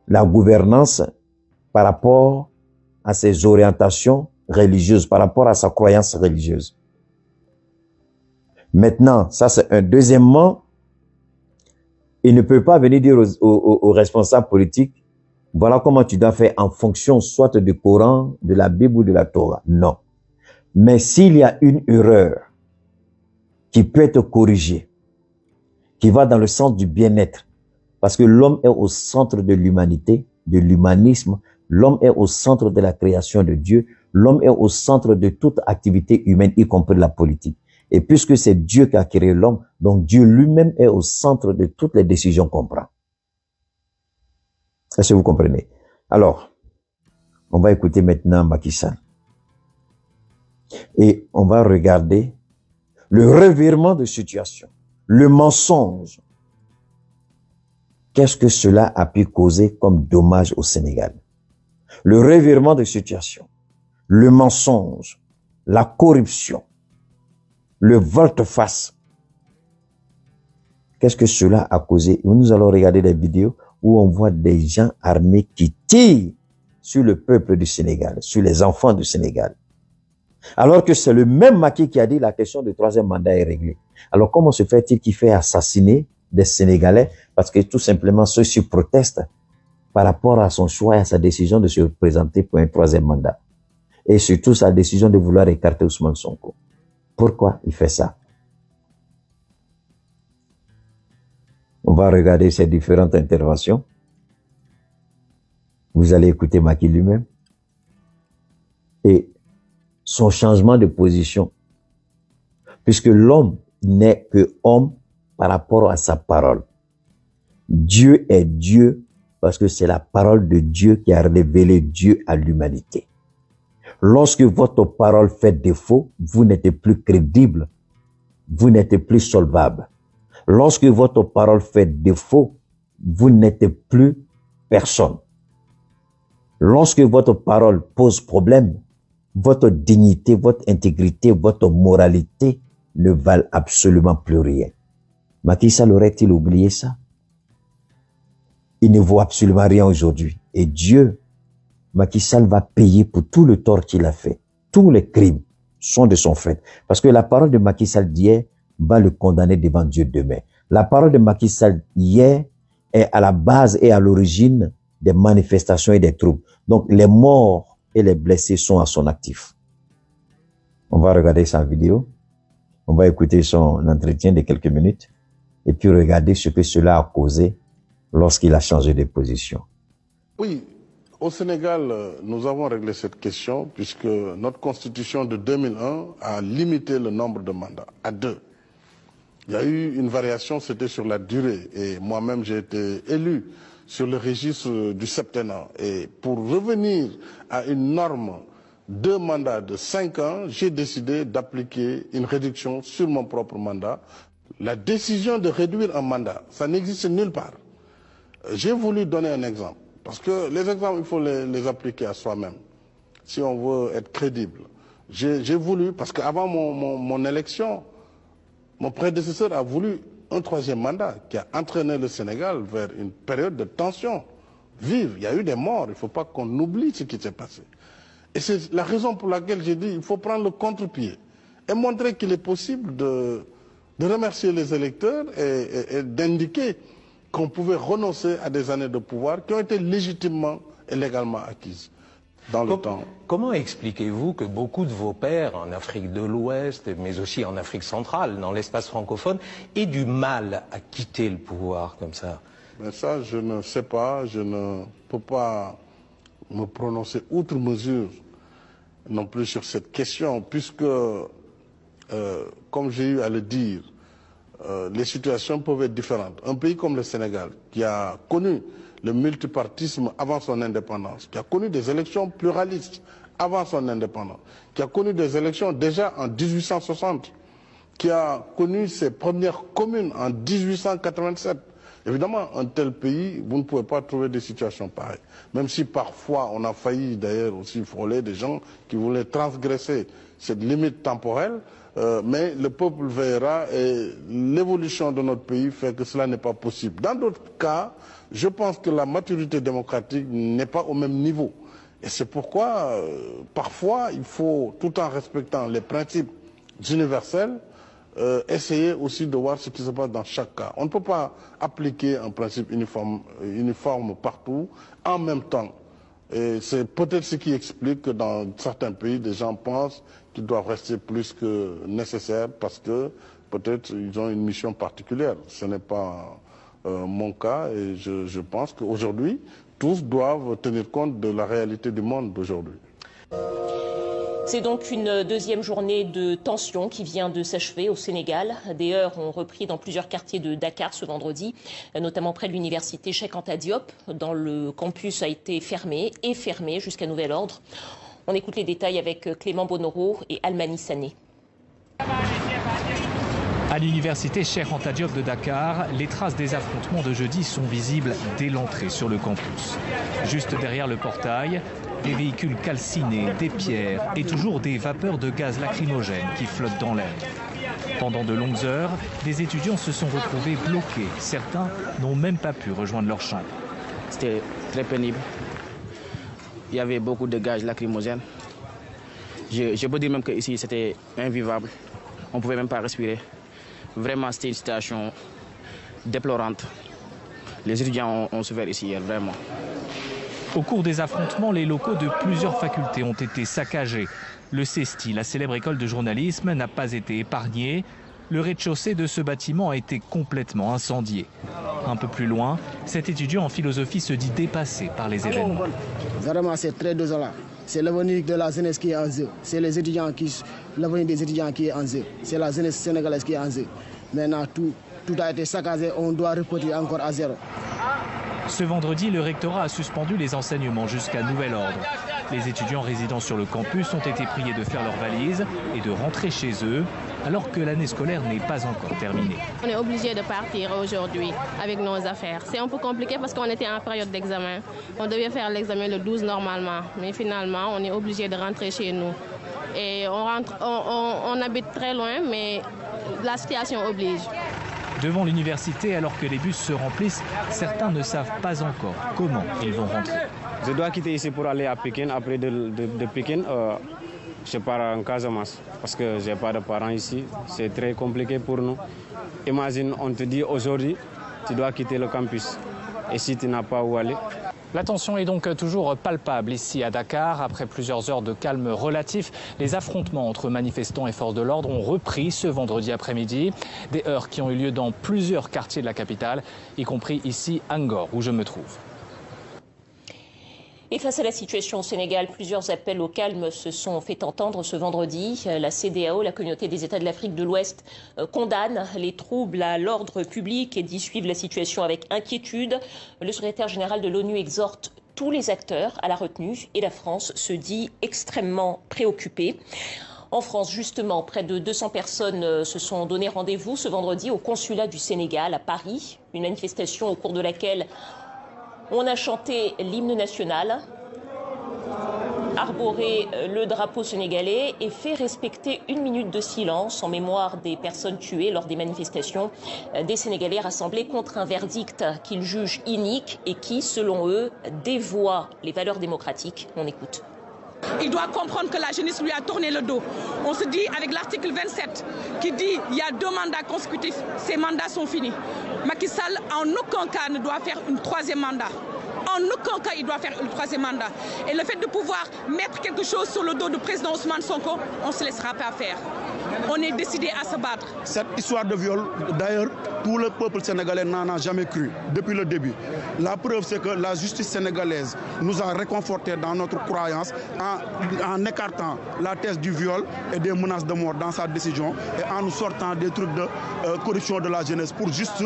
S1: la gouvernance par rapport à ses orientations religieuses, par rapport à sa croyance religieuse. Maintenant, ça c'est un. Deuxièmement, il ne peut pas venir dire aux responsables politiques, voilà comment tu dois faire en fonction soit du Coran, de la Bible ou de la Torah. Non. Mais s'il y a une erreur qui peut être corrigée, qui va dans le sens du bien-être, parce que l'homme est au centre de l'humanité, de l'humanisme, l'homme est au centre de la création de Dieu, l'homme est au centre de toute activité humaine, y compris la politique. Et puisque c'est Dieu qui a créé l'homme, donc Dieu lui-même est au centre de toutes les décisions qu'on prend. Est-ce que vous comprenez? Alors, on va écouter maintenant Macky Sall. Et on va regarder le revirement de situation, le mensonge. Qu'est-ce que cela a pu causer comme dommage au Sénégal? Le revirement de situation, le mensonge, la corruption, le volte-face. Qu'est-ce que cela a causé? Nous allons regarder des vidéos où on voit des gens armés qui tirent sur le peuple du Sénégal, sur les enfants du Sénégal. Alors que c'est le même Macky qui a dit la question du troisième mandat est réglée. Alors comment se fait-il qu'il fait assassiner des Sénégalais parce que tout simplement ceux-ci protestent par rapport à son choix et à sa décision de se présenter pour un troisième mandat. Et surtout sa décision de vouloir écarter Ousmane Sonko. Pourquoi il fait ça? On va regarder ces différentes interventions. Vous allez écouter Macky lui-même. Et son changement de position. Puisque l'homme n'est que homme par rapport à sa parole. Dieu est Dieu parce que c'est la parole de Dieu qui a révélé Dieu à l'humanité. Lorsque votre parole fait défaut, vous n'êtes plus crédible, vous n'êtes plus solvable. Lorsque votre parole fait défaut, vous n'êtes plus personne. Lorsque votre parole pose problème, votre dignité, votre intégrité, votre moralité ne valent absolument plus rien. Macky Sall aurait-il oublié ça? Il ne vaut absolument rien aujourd'hui. Et Dieu, Macky Sall va payer pour tout le tort qu'il a fait. Tous les crimes sont de son fait. Parce que la parole de Macky Sall d'hier va le condamner devant Dieu demain. La parole de Macky Sall hier est à la base et à l'origine des manifestations et des troubles. Donc les morts et les blessés sont à son actif. On va regarder sa vidéo. On va écouter son entretien de quelques minutes. Et puis regarder ce que cela a causé lorsqu'il a changé de position.
S5: Oui, au Sénégal, nous avons réglé cette question puisque notre constitution de 2001 a limité le nombre de mandats à 2. Il y a eu une variation, c'était sur la durée. Et moi-même, j'ai été élu sur le registre du septennat. Et pour revenir à une norme 2 mandats de 5 ans, j'ai décidé d'appliquer une réduction sur mon propre mandat. La décision de réduire un mandat, ça n'existe nulle part. J'ai voulu donner un exemple, parce que les exemples, il faut les appliquer à soi-même, si on veut être crédible. J'ai voulu, parce qu'avant mon élection, mon prédécesseur a voulu un 3e mandat qui a entraîné le Sénégal vers une période de tension vive. Il y a eu des morts, il ne faut pas qu'on oublie ce qui s'est passé. Et c'est la raison pour laquelle j'ai dit qu'il faut prendre le contre-pied et montrer qu'il est possible de remercier les électeurs et d'indiquer qu'on pouvait renoncer à des années de pouvoir qui ont été légitimement et légalement acquises dans le temps.
S6: Comment expliquez-vous que beaucoup de vos pairs en Afrique de l'Ouest, mais aussi en Afrique centrale, dans l'espace francophone, aient du mal à quitter le pouvoir comme ça?
S5: Mais ça, je ne sais pas, je ne peux pas me prononcer outre mesure non plus sur cette question, puisque, comme j'ai eu à le dire, les situations peuvent être différentes. Un pays comme le Sénégal, qui a connu le multipartisme avant son indépendance, qui a connu des élections pluralistes avant son indépendance, qui a connu des élections déjà en 1860, qui a connu ses premières communes en 1887. Évidemment, un tel pays, vous ne pouvez pas trouver des situations pareilles. Même si parfois on a failli d'ailleurs aussi frôler des gens qui voulaient transgresser cette limite temporelle, mais le peuple veillera et l'évolution de notre pays fait que cela n'est pas possible. Dans d'autres cas, je pense que la maturité démocratique n'est pas au même niveau. Et c'est pourquoi, parfois, il faut, tout en respectant les principes universels, essayer aussi de voir ce qui se passe dans chaque cas. On ne peut pas appliquer un principe uniforme partout en même temps. Et c'est peut-être ce qui explique que dans certains pays, des gens pensent qu'ils doivent rester plus que nécessaire parce que peut-être ils ont une mission particulière. Ce n'est pas mon cas et je pense qu'aujourd'hui, tous doivent tenir compte de la réalité du monde d'aujourd'hui.
S7: C'est donc une deuxième journée de tension qui vient de s'achever au Sénégal. Des heurts ont repris dans plusieurs quartiers de Dakar ce vendredi, notamment près de l'université Cheikh Anta Diop, dont le campus a été fermé jusqu'à nouvel ordre. On écoute les détails avec Clément Bonoro et Almani Sané.
S8: À l'université Cheikh Anta Diop de Dakar, les traces des affrontements de jeudi sont visibles dès l'entrée sur le campus. Juste derrière le portail, des véhicules calcinés, des pierres et toujours des vapeurs de gaz lacrymogène qui flottent dans l'air. Pendant de longues heures, des étudiants se sont retrouvés bloqués. Certains n'ont même pas pu rejoindre leur chambre.
S9: C'était très pénible. Il y avait beaucoup de gaz lacrymogène. Je peux dire même qu'ici c'était invivable. On ne pouvait même pas respirer. Vraiment, c'était une situation déplorante. Les étudiants ont souffert ici hier, vraiment.
S8: Au cours des affrontements, les locaux de plusieurs facultés ont été saccagés. Le CESTI, la célèbre école de journalisme, n'a pas été épargné. Le rez-de-chaussée de ce bâtiment a été complètement incendié. Un peu plus loin, cet étudiant en philosophie se dit dépassé par les événements.
S10: Vraiment, c'est très désolant. C'est l'avenir de la jeunesse qui est en jeu. C'est l'avenir des étudiants qui est en jeu. C'est la jeunesse sénégalaise qui est en jeu. Maintenant, tout a été saccagé. On doit repartir encore à zéro.
S8: Ce vendredi, le rectorat a suspendu les enseignements jusqu'à nouvel ordre. Les étudiants résidant sur le campus ont été priés de faire leurs valises et de rentrer chez eux, alors que l'année scolaire n'est pas encore terminée.
S11: On est obligé de partir aujourd'hui avec nos affaires. C'est un peu compliqué parce qu'on était en période d'examen. On devait faire l'examen le 12 normalement, mais finalement, on est obligé de rentrer chez nous. Et on habite très loin, mais la situation oblige.
S8: Devant l'université, alors que les bus se remplissent, certains ne savent pas encore comment ils vont rentrer.
S9: Je dois quitter ici pour aller à Pékin. Après de Pékin, je pars en Casamance parce que je n'ai pas de parents ici. C'est très compliqué pour nous. Imagine, on te dit aujourd'hui, tu dois quitter le campus. Et si tu n'as pas où aller?
S8: La tension est donc toujours palpable ici à Dakar. Après plusieurs heures de calme relatif, les affrontements entre manifestants et forces de l'ordre ont repris ce vendredi après-midi. Des heurts qui ont eu lieu dans plusieurs quartiers de la capitale, y compris ici à Ngor, où je me trouve.
S7: Et face à la situation au Sénégal, plusieurs appels au calme se sont fait entendre ce vendredi. La CEDEAO, la communauté des États de l'Afrique de l'Ouest, condamne les troubles à l'ordre public et dit suivre la situation avec inquiétude. Le secrétaire général de l'ONU exhorte tous les acteurs à la retenue et la France se dit extrêmement préoccupée. En France, justement, près de 200 personnes se sont donné rendez-vous ce vendredi au consulat du Sénégal à Paris. Une manifestation au cours de laquelle on a chanté l'hymne national, arboré le drapeau sénégalais et fait respecter 1 minute de silence en mémoire des personnes tuées lors des manifestations des Sénégalais rassemblés contre un verdict qu'ils jugent inique et qui, selon eux, dévoie les valeurs démocratiques. On écoute.
S12: Il doit comprendre que la jeunesse lui a tourné le dos. On se dit avec l'article 27 qui dit qu'il y a 2 mandats consécutifs, ces mandats sont finis. Macky Sall en aucun cas ne doit faire un 3e mandat. En aucun cas il doit faire un 3e mandat. Et le fait de pouvoir mettre quelque chose sur le dos du président Ousmane Sonko, on ne se laissera pas faire. On est décidé à se battre.
S13: Cette histoire de viol, d'ailleurs, tout le peuple sénégalais n'en a jamais cru depuis le début. La preuve, c'est que la justice sénégalaise nous a réconfortés dans notre croyance en écartant la thèse du viol et des menaces de mort dans sa décision et en nous sortant des trucs de corruption de la jeunesse pour juste,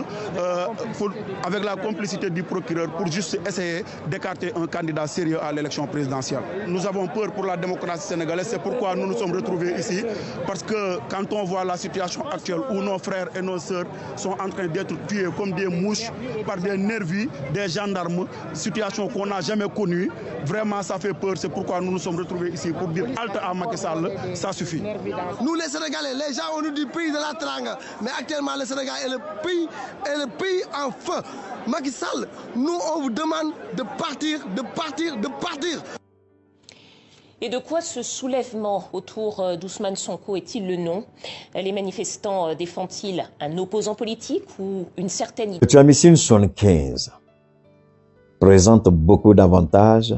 S13: avec la complicité du procureur, pour juste essayer d'écarter un candidat sérieux à l'élection présidentielle. Nous avons peur pour la démocratie sénégalaise, c'est pourquoi nous nous sommes retrouvés ici, parce que quand on voit la situation actuelle où nos frères et nos sœurs sont en train d'être tués comme des mouches par des nervis, des gendarmes, situation qu'on n'a jamais connue, vraiment ça fait peur, c'est pourquoi nous nous sommes retrouvés ici pour dire halte à Macky Sall, ça suffit.
S14: Nous les Sénégalais, les gens on nous dit pays de la Teranga, mais actuellement le Sénégal est le pays en feu. Macky Sall, nous on vous demande de partir, de partir, de partir.
S7: Et de quoi ce soulèvement autour d'Ousmane Sonko est-il le nom? Les manifestants défendent-ils un opposant politique ou une certaine idée?
S1: Le Tchamissine 75 présente beaucoup d'avantages,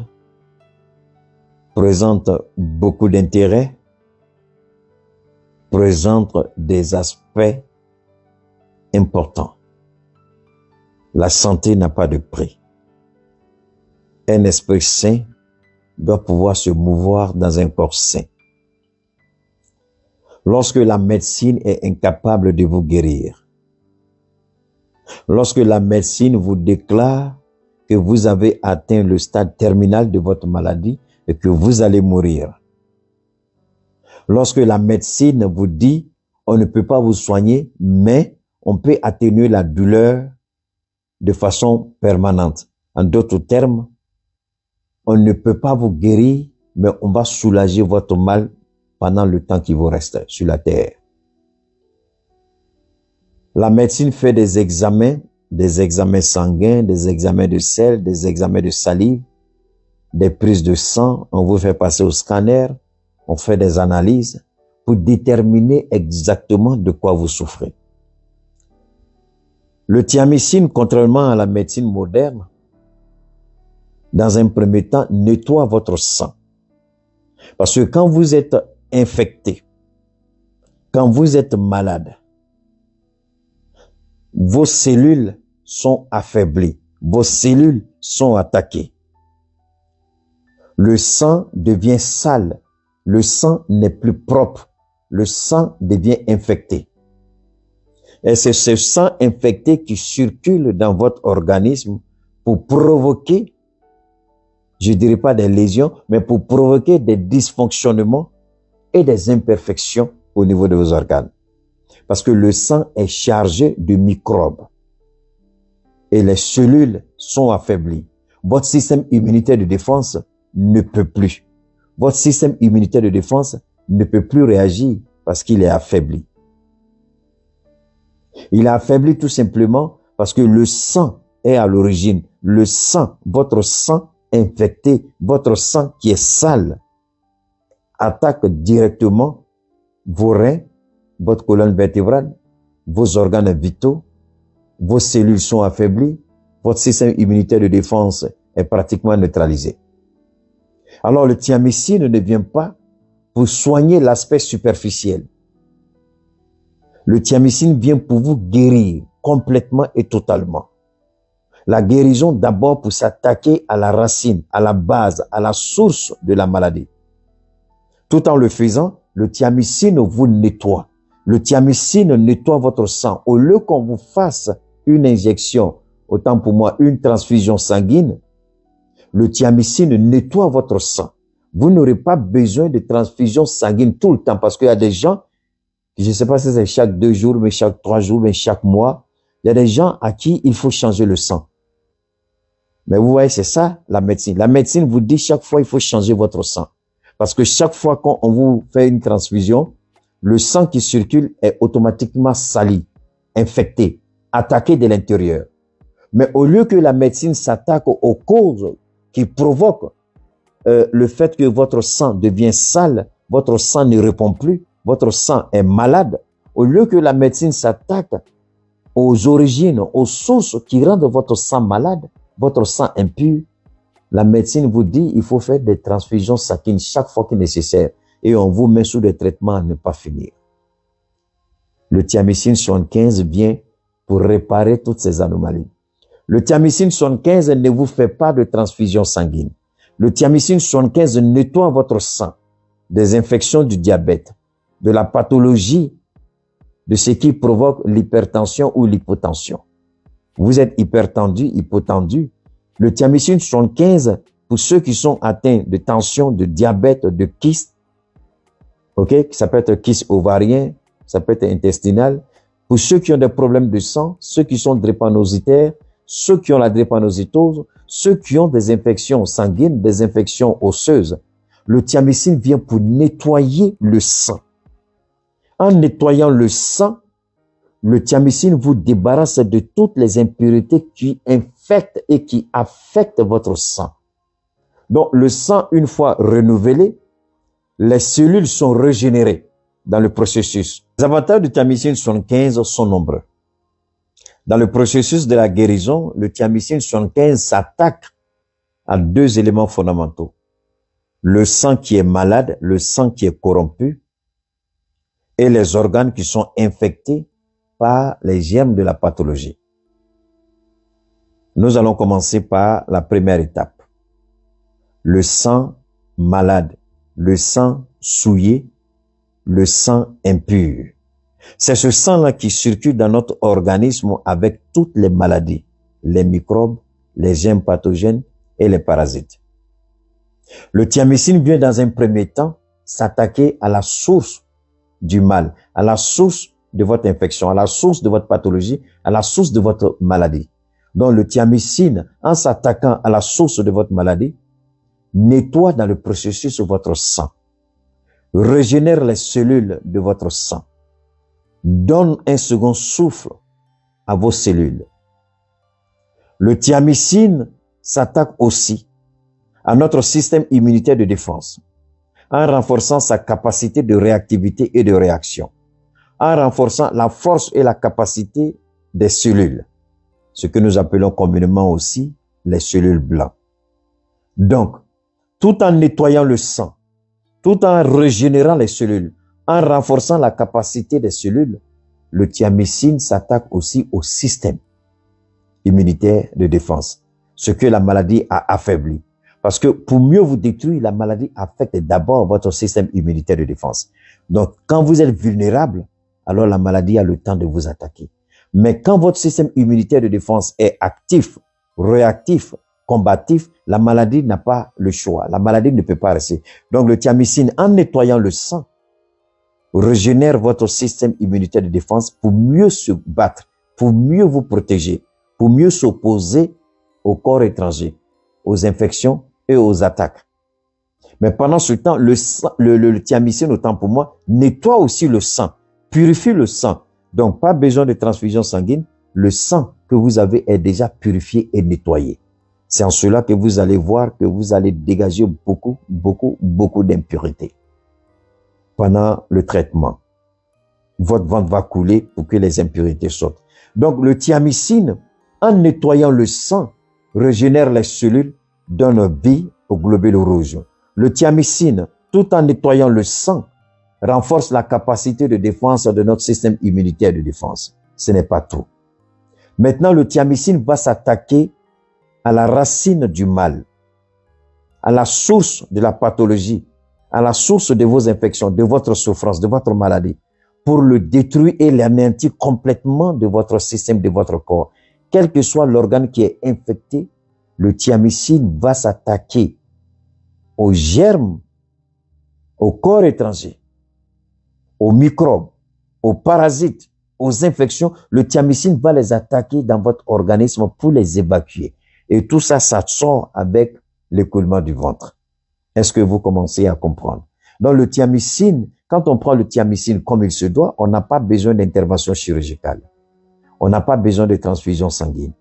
S1: présente beaucoup d'intérêts, présente des aspects importants. La santé n'a pas de prix. Un esprit sain doit pouvoir se mouvoir dans un corps sain. Lorsque la médecine est incapable de vous guérir, lorsque la médecine vous déclare que vous avez atteint le stade terminal de votre maladie et que vous allez mourir, lorsque la médecine vous dit on ne peut pas vous soigner, mais on peut atténuer la douleur de façon permanente. En d'autres termes, on ne peut pas vous guérir, mais on va soulager votre mal pendant le temps qui vous reste sur la terre. La médecine fait des examens sanguins, des examens de sel, des examens de salive, des prises de sang, on vous fait passer au scanner, on fait des analyses pour déterminer exactement de quoi vous souffrez. Le thiamicine, contrairement à la médecine moderne, dans un premier temps, nettoie votre sang. Parce que quand vous êtes infecté, quand vous êtes malade, vos cellules sont affaiblies, vos cellules sont attaquées. Le sang devient sale, le sang n'est plus propre, le sang devient infecté. Et c'est ce sang infecté qui circule dans votre organisme pour provoquer, je dirais pas des lésions, mais pour provoquer des dysfonctionnements et des imperfections au niveau de vos organes. Parce que le sang est chargé de microbes et les cellules sont affaiblies. Votre système immunitaire de défense ne peut plus. Votre système immunitaire de défense ne peut plus réagir parce qu'il est affaibli. Il est affaibli tout simplement parce que le sang est à l'origine. Le sang, votre sang infecté, votre sang qui est sale, attaque directement vos reins, votre colonne vertébrale, vos organes vitaux, vos cellules sont affaiblies, votre système immunitaire de défense est pratiquement neutralisé. Alors le thiamicine ne vient pas pour soigner l'aspect superficiel. Le thiamicine vient pour vous guérir complètement et totalement. La guérison d'abord pour s'attaquer à la racine, à la base, à la source de la maladie. Tout en le faisant, le thiamicine vous nettoie. Le thiamicine nettoie votre sang. Au lieu qu'on vous fasse une injection, autant pour moi une transfusion sanguine, le thiamicine nettoie votre sang. Vous n'aurez pas besoin de transfusion sanguine tout le temps parce qu'il y a des gens, je ne sais pas si c'est chaque 2 jours, mais chaque 3 jours, mais chaque mois, il y a des gens à qui il faut changer le sang. Mais vous voyez, c'est ça la médecine. La médecine vous dit chaque fois il faut changer votre sang. Parce que chaque fois qu'on vous fait une transfusion, le sang qui circule est automatiquement sali, infecté, attaqué de l'intérieur. Mais au lieu que la médecine s'attaque aux causes qui provoquent le fait que votre sang devient sale, votre sang ne répond plus, votre sang est malade, au lieu que la médecine s'attaque aux origines, aux sources qui rendent votre sang malade, votre sang impur, la médecine vous dit il faut faire des transfusions sanguines chaque fois qu'il est nécessaire et on vous met sous des traitements à ne pas finir. Le thiamicine 75 vient pour réparer toutes ces anomalies. Le thiamicine 75 ne vous fait pas de transfusion sanguine. Le thiamicine 75 nettoie votre sang des infections du diabète, de la pathologie, de ce qui provoque l'hypertension ou l'hypotension. Vous êtes hypertendu, hypotendu. Le thiamicine 75, pour ceux qui sont atteints de tension, de diabète, de kyste, ok, ça peut être kyste ovarien, ça peut être intestinal. Pour ceux qui ont des problèmes de sang, ceux qui sont drépanocytaires, ceux qui ont la drépanocytose, ceux qui ont des infections sanguines, des infections osseuses, le thiamicine vient pour nettoyer le sang. En nettoyant le sang, le thiamicine vous débarrasse de toutes les impuretés qui infectent et qui affectent votre sang. Donc, le sang, une fois renouvelé, les cellules sont régénérées dans le processus. Les avantages du thiamicine 75 sont nombreux. Dans le processus de la guérison, le thiamicine 75 s'attaque à 2 éléments fondamentaux. Le sang qui est malade, le sang qui est corrompu, et les organes qui sont infectés par les germes de la pathologie. Nous allons commencer par la première étape. Le sang malade, le sang souillé, le sang impur. C'est ce sang-là qui circule dans notre organisme avec toutes les maladies, les microbes, les germes pathogènes et les parasites. Le thiamicine vient dans un premier temps s'attaquer à la source du mal, à la source de votre infection, à la source de votre pathologie, à la source de votre maladie. Donc le thiamicine, en s'attaquant à la source de votre maladie, nettoie dans le processus votre sang, régénère les cellules de votre sang, donne un second souffle à vos cellules. Le thiamicine s'attaque aussi à notre système immunitaire de défense, en renforçant sa capacité de réactivité et de réaction, en renforçant la force et la capacité des cellules, ce que nous appelons communément aussi les cellules blancs. Donc, tout en nettoyant le sang, tout en régénérant les cellules, en renforçant la capacité des cellules, le thiamycine s'attaque aussi au système immunitaire de défense, ce que la maladie a affaibli. Parce que pour mieux vous détruire, la maladie affecte d'abord votre système immunitaire de défense. Donc, quand vous êtes vulnérable, alors la maladie a le temps de vous attaquer. Mais quand votre système immunitaire de défense est actif, réactif, combatif, la maladie n'a pas le choix. La maladie ne peut pas rester. Donc, le thiamycine, en nettoyant le sang, régénère votre système immunitaire de défense pour mieux se battre, pour mieux vous protéger, pour mieux s'opposer au corps étranger, aux infections et aux attaques. Mais pendant ce temps, le thiamycine, autant pour moi, nettoie aussi le sang, purifie le sang. Donc, pas besoin de transfusion sanguine. Le sang que vous avez est déjà purifié et nettoyé. C'est en cela que vous allez voir que vous allez dégager beaucoup d'impuretés. Pendant le traitement, votre ventre va couler pour que les impuretés sortent. Donc, le thiamycine, en nettoyant le sang, régénère les cellules, donne vie aux globules rouges. Le thiamycine, tout en nettoyant le sang, renforce la capacité de défense de notre système immunitaire de défense. Ce n'est pas tout. Maintenant, le thiamycine va s'attaquer à la racine du mal, à la source de la pathologie, à la source de vos infections, de votre souffrance, de votre maladie, pour le détruire et l'anéantir complètement de votre système, de votre corps. Quel que soit l'organe qui est infecté, le thiamycine va s'attaquer aux germes, au corps étranger, aux microbes, aux parasites, aux infections. Le thiamycine va les attaquer dans votre organisme pour les évacuer. Et tout ça, ça sort avec l'écoulement du ventre. Est-ce que vous commencez à comprendre? Donc le thiamycine, quand on prend le thiamycine comme il se doit, on n'a pas besoin d'intervention chirurgicale. On n'a pas besoin de transfusion sanguine.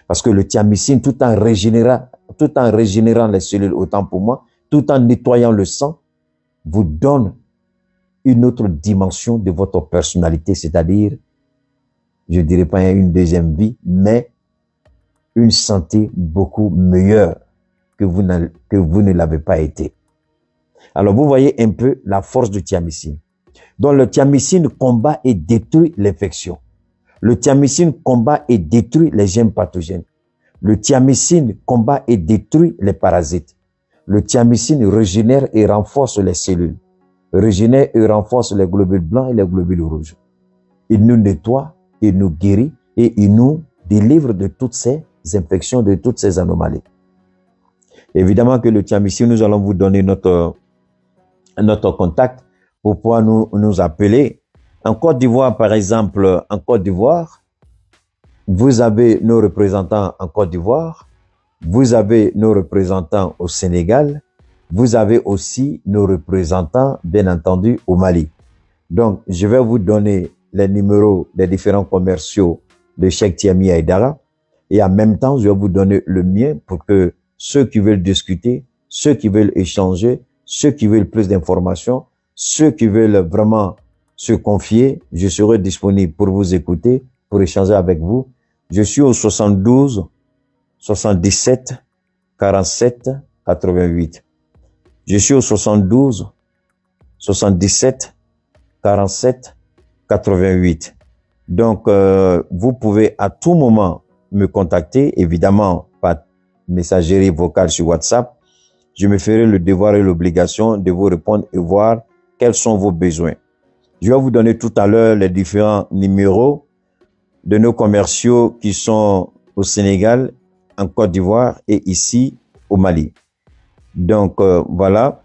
S1: Parce que le thiamycine, tout en régénérant les cellules, autant pour moi, tout en nettoyant le sang, vous donne une autre dimension de votre personnalité, c'est-à-dire, je dirais pas une deuxième vie, mais une santé beaucoup meilleure que vous ne l'avez pas été. Alors, vous voyez un peu la force du thiamycine. Donc, le thiamycine combat et détruit l'infection. Le thiamycine combat et détruit les germes pathogènes. Le thiamycine combat et détruit les parasites. Le thiamycine régénère et renforce les cellules. Régénère et renforce les globules blancs et les globules rouges. Il nous nettoie, il nous guérit et il nous délivre de toutes ces infections, de toutes ces anomalies. Évidemment que le thiamycine, nous allons vous donner notre contact pour pouvoir nous appeler. En Côte d'Ivoire, par exemple, en Côte d'Ivoire, vous avez nos représentants en Côte d'Ivoire, vous avez nos représentants au Sénégal, vous avez aussi nos représentants, bien entendu, au Mali. Donc, je vais vous donner les numéros des différents commerciaux de Cheikh Thiami Aïdara et en même temps, je vais vous donner le mien pour que ceux qui veulent discuter, ceux qui veulent échanger, ceux qui veulent plus d'informations, ceux qui veulent vraiment se confier, je serai disponible pour vous écouter, pour échanger avec vous. Je suis au 72 77 47 88. Je suis au 72 77 47 88. Donc, vous pouvez à tout moment me contacter, évidemment par messagerie vocale sur WhatsApp. Je me ferai le devoir et l'obligation de vous répondre et voir quels sont vos besoins. Je vais vous donner tout à l'heure les différents numéros de nos commerciaux qui sont au Sénégal, en Côte d'Ivoire et ici au Mali. Donc, voilà.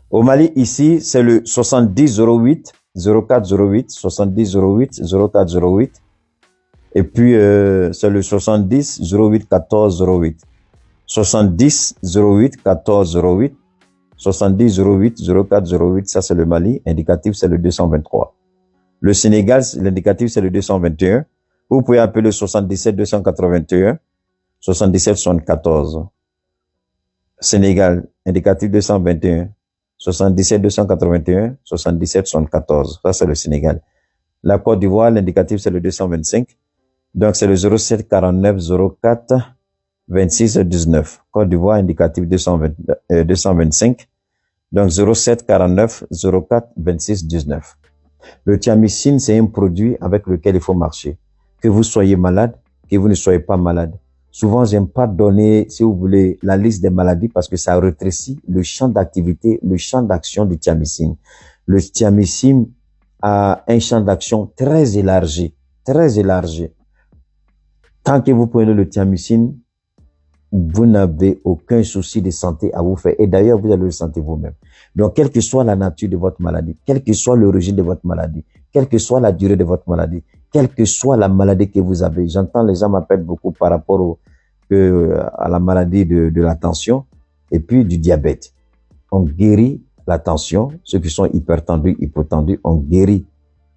S1: Au Mali, ici, c'est le 70 08 04 08, 70 08 04 08. Et puis, c'est le 70 08 14 08. 70 08 14 08. 70 08 04 08, ça c'est le Mali. Indicatif, c'est le 223. Le Sénégal, l'indicatif, c'est le 221. Vous pouvez appeler le 77 281 77 74. Sénégal, indicatif 221. 77 281 77 74. Ça, c'est le Sénégal. La Côte d'Ivoire, l'indicatif, c'est le 225. Donc, c'est le 07 49 04 26 19. Côte d'Ivoire, indicatif 225. Donc 07 49 04 26 19. Le thiamicine, c'est un produit avec lequel il faut marcher. Que vous soyez malade, que vous ne soyez pas malade. Souvent, j'aime pas donner, si vous voulez, la liste des maladies parce que ça rétrécit le champ d'activité, le champ d'action du thiamicine. Le thiamicine a un champ d'action très élargi, très élargi. Tant que vous prenez le thiamicine, vous n'avez aucun souci de santé à vous faire. Et d'ailleurs, vous allez le sentir vous-même. Donc, quelle que soit la nature de votre maladie, quel que soit l'origine de votre maladie, quelle que soit la durée de votre maladie, quelle que soit la maladie que vous avez. J'entends les gens m'appellent beaucoup par rapport à la maladie de la tension et puis du diabète. On guérit la tension, ceux qui sont hypertendus, hypotendus, on guérit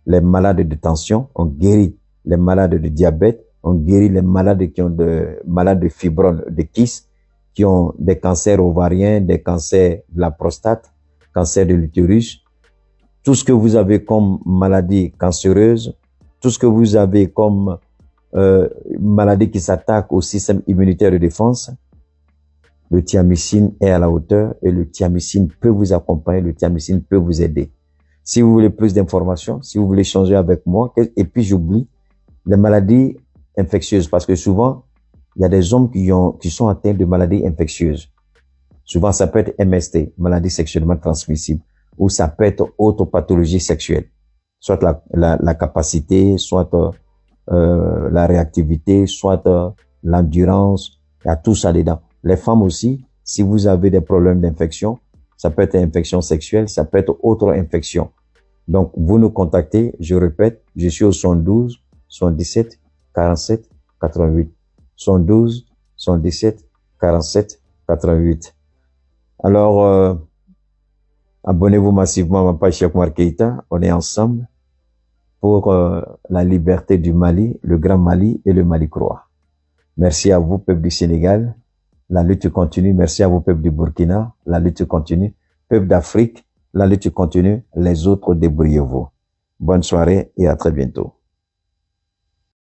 S1: les malades de tension, on guérit les malades de diabète, on guérit les malades qui ont malades de fibromes, de kyste, qui ont des cancers ovariens, des cancers de la prostate, cancer de l'utérus. Tout ce que vous avez comme maladie cancéreuse, tout ce que vous avez comme maladie qui s'attaque au système immunitaire de défense, le thiamicine est à la hauteur et le thiamicine peut vous accompagner, le thiamicine peut vous aider. Si vous voulez plus d'informations, si vous voulez changer avec moi, et puis j'oublie les maladies infectieuses, parce que souvent, il y a des hommes qui sont atteints de maladies infectieuses. Souvent, ça peut être MST, maladie sexuellement transmissible, ou ça peut être autre pathologie sexuelle, soit la capacité, soit la réactivité, soit l'endurance, il y a tout ça dedans. Les femmes aussi, si vous avez des problèmes d'infection, ça peut être infection sexuelle, ça peut être autre infection. Donc, vous nous contactez, je répète, je suis au 72 77 47 88. 72 77 47 88. Alors, abonnez-vous massivement à ma page Cheikh Oumar Keïta. On est ensemble pour la liberté du Mali, le Grand Mali et le Mali Croix. Merci à vous, peuple du Sénégal. La lutte continue. Merci à vous, peuple du Burkina. La lutte continue. Peuple d'Afrique, la lutte continue. Les autres, débrouillez-vous. Bonne soirée et à très bientôt.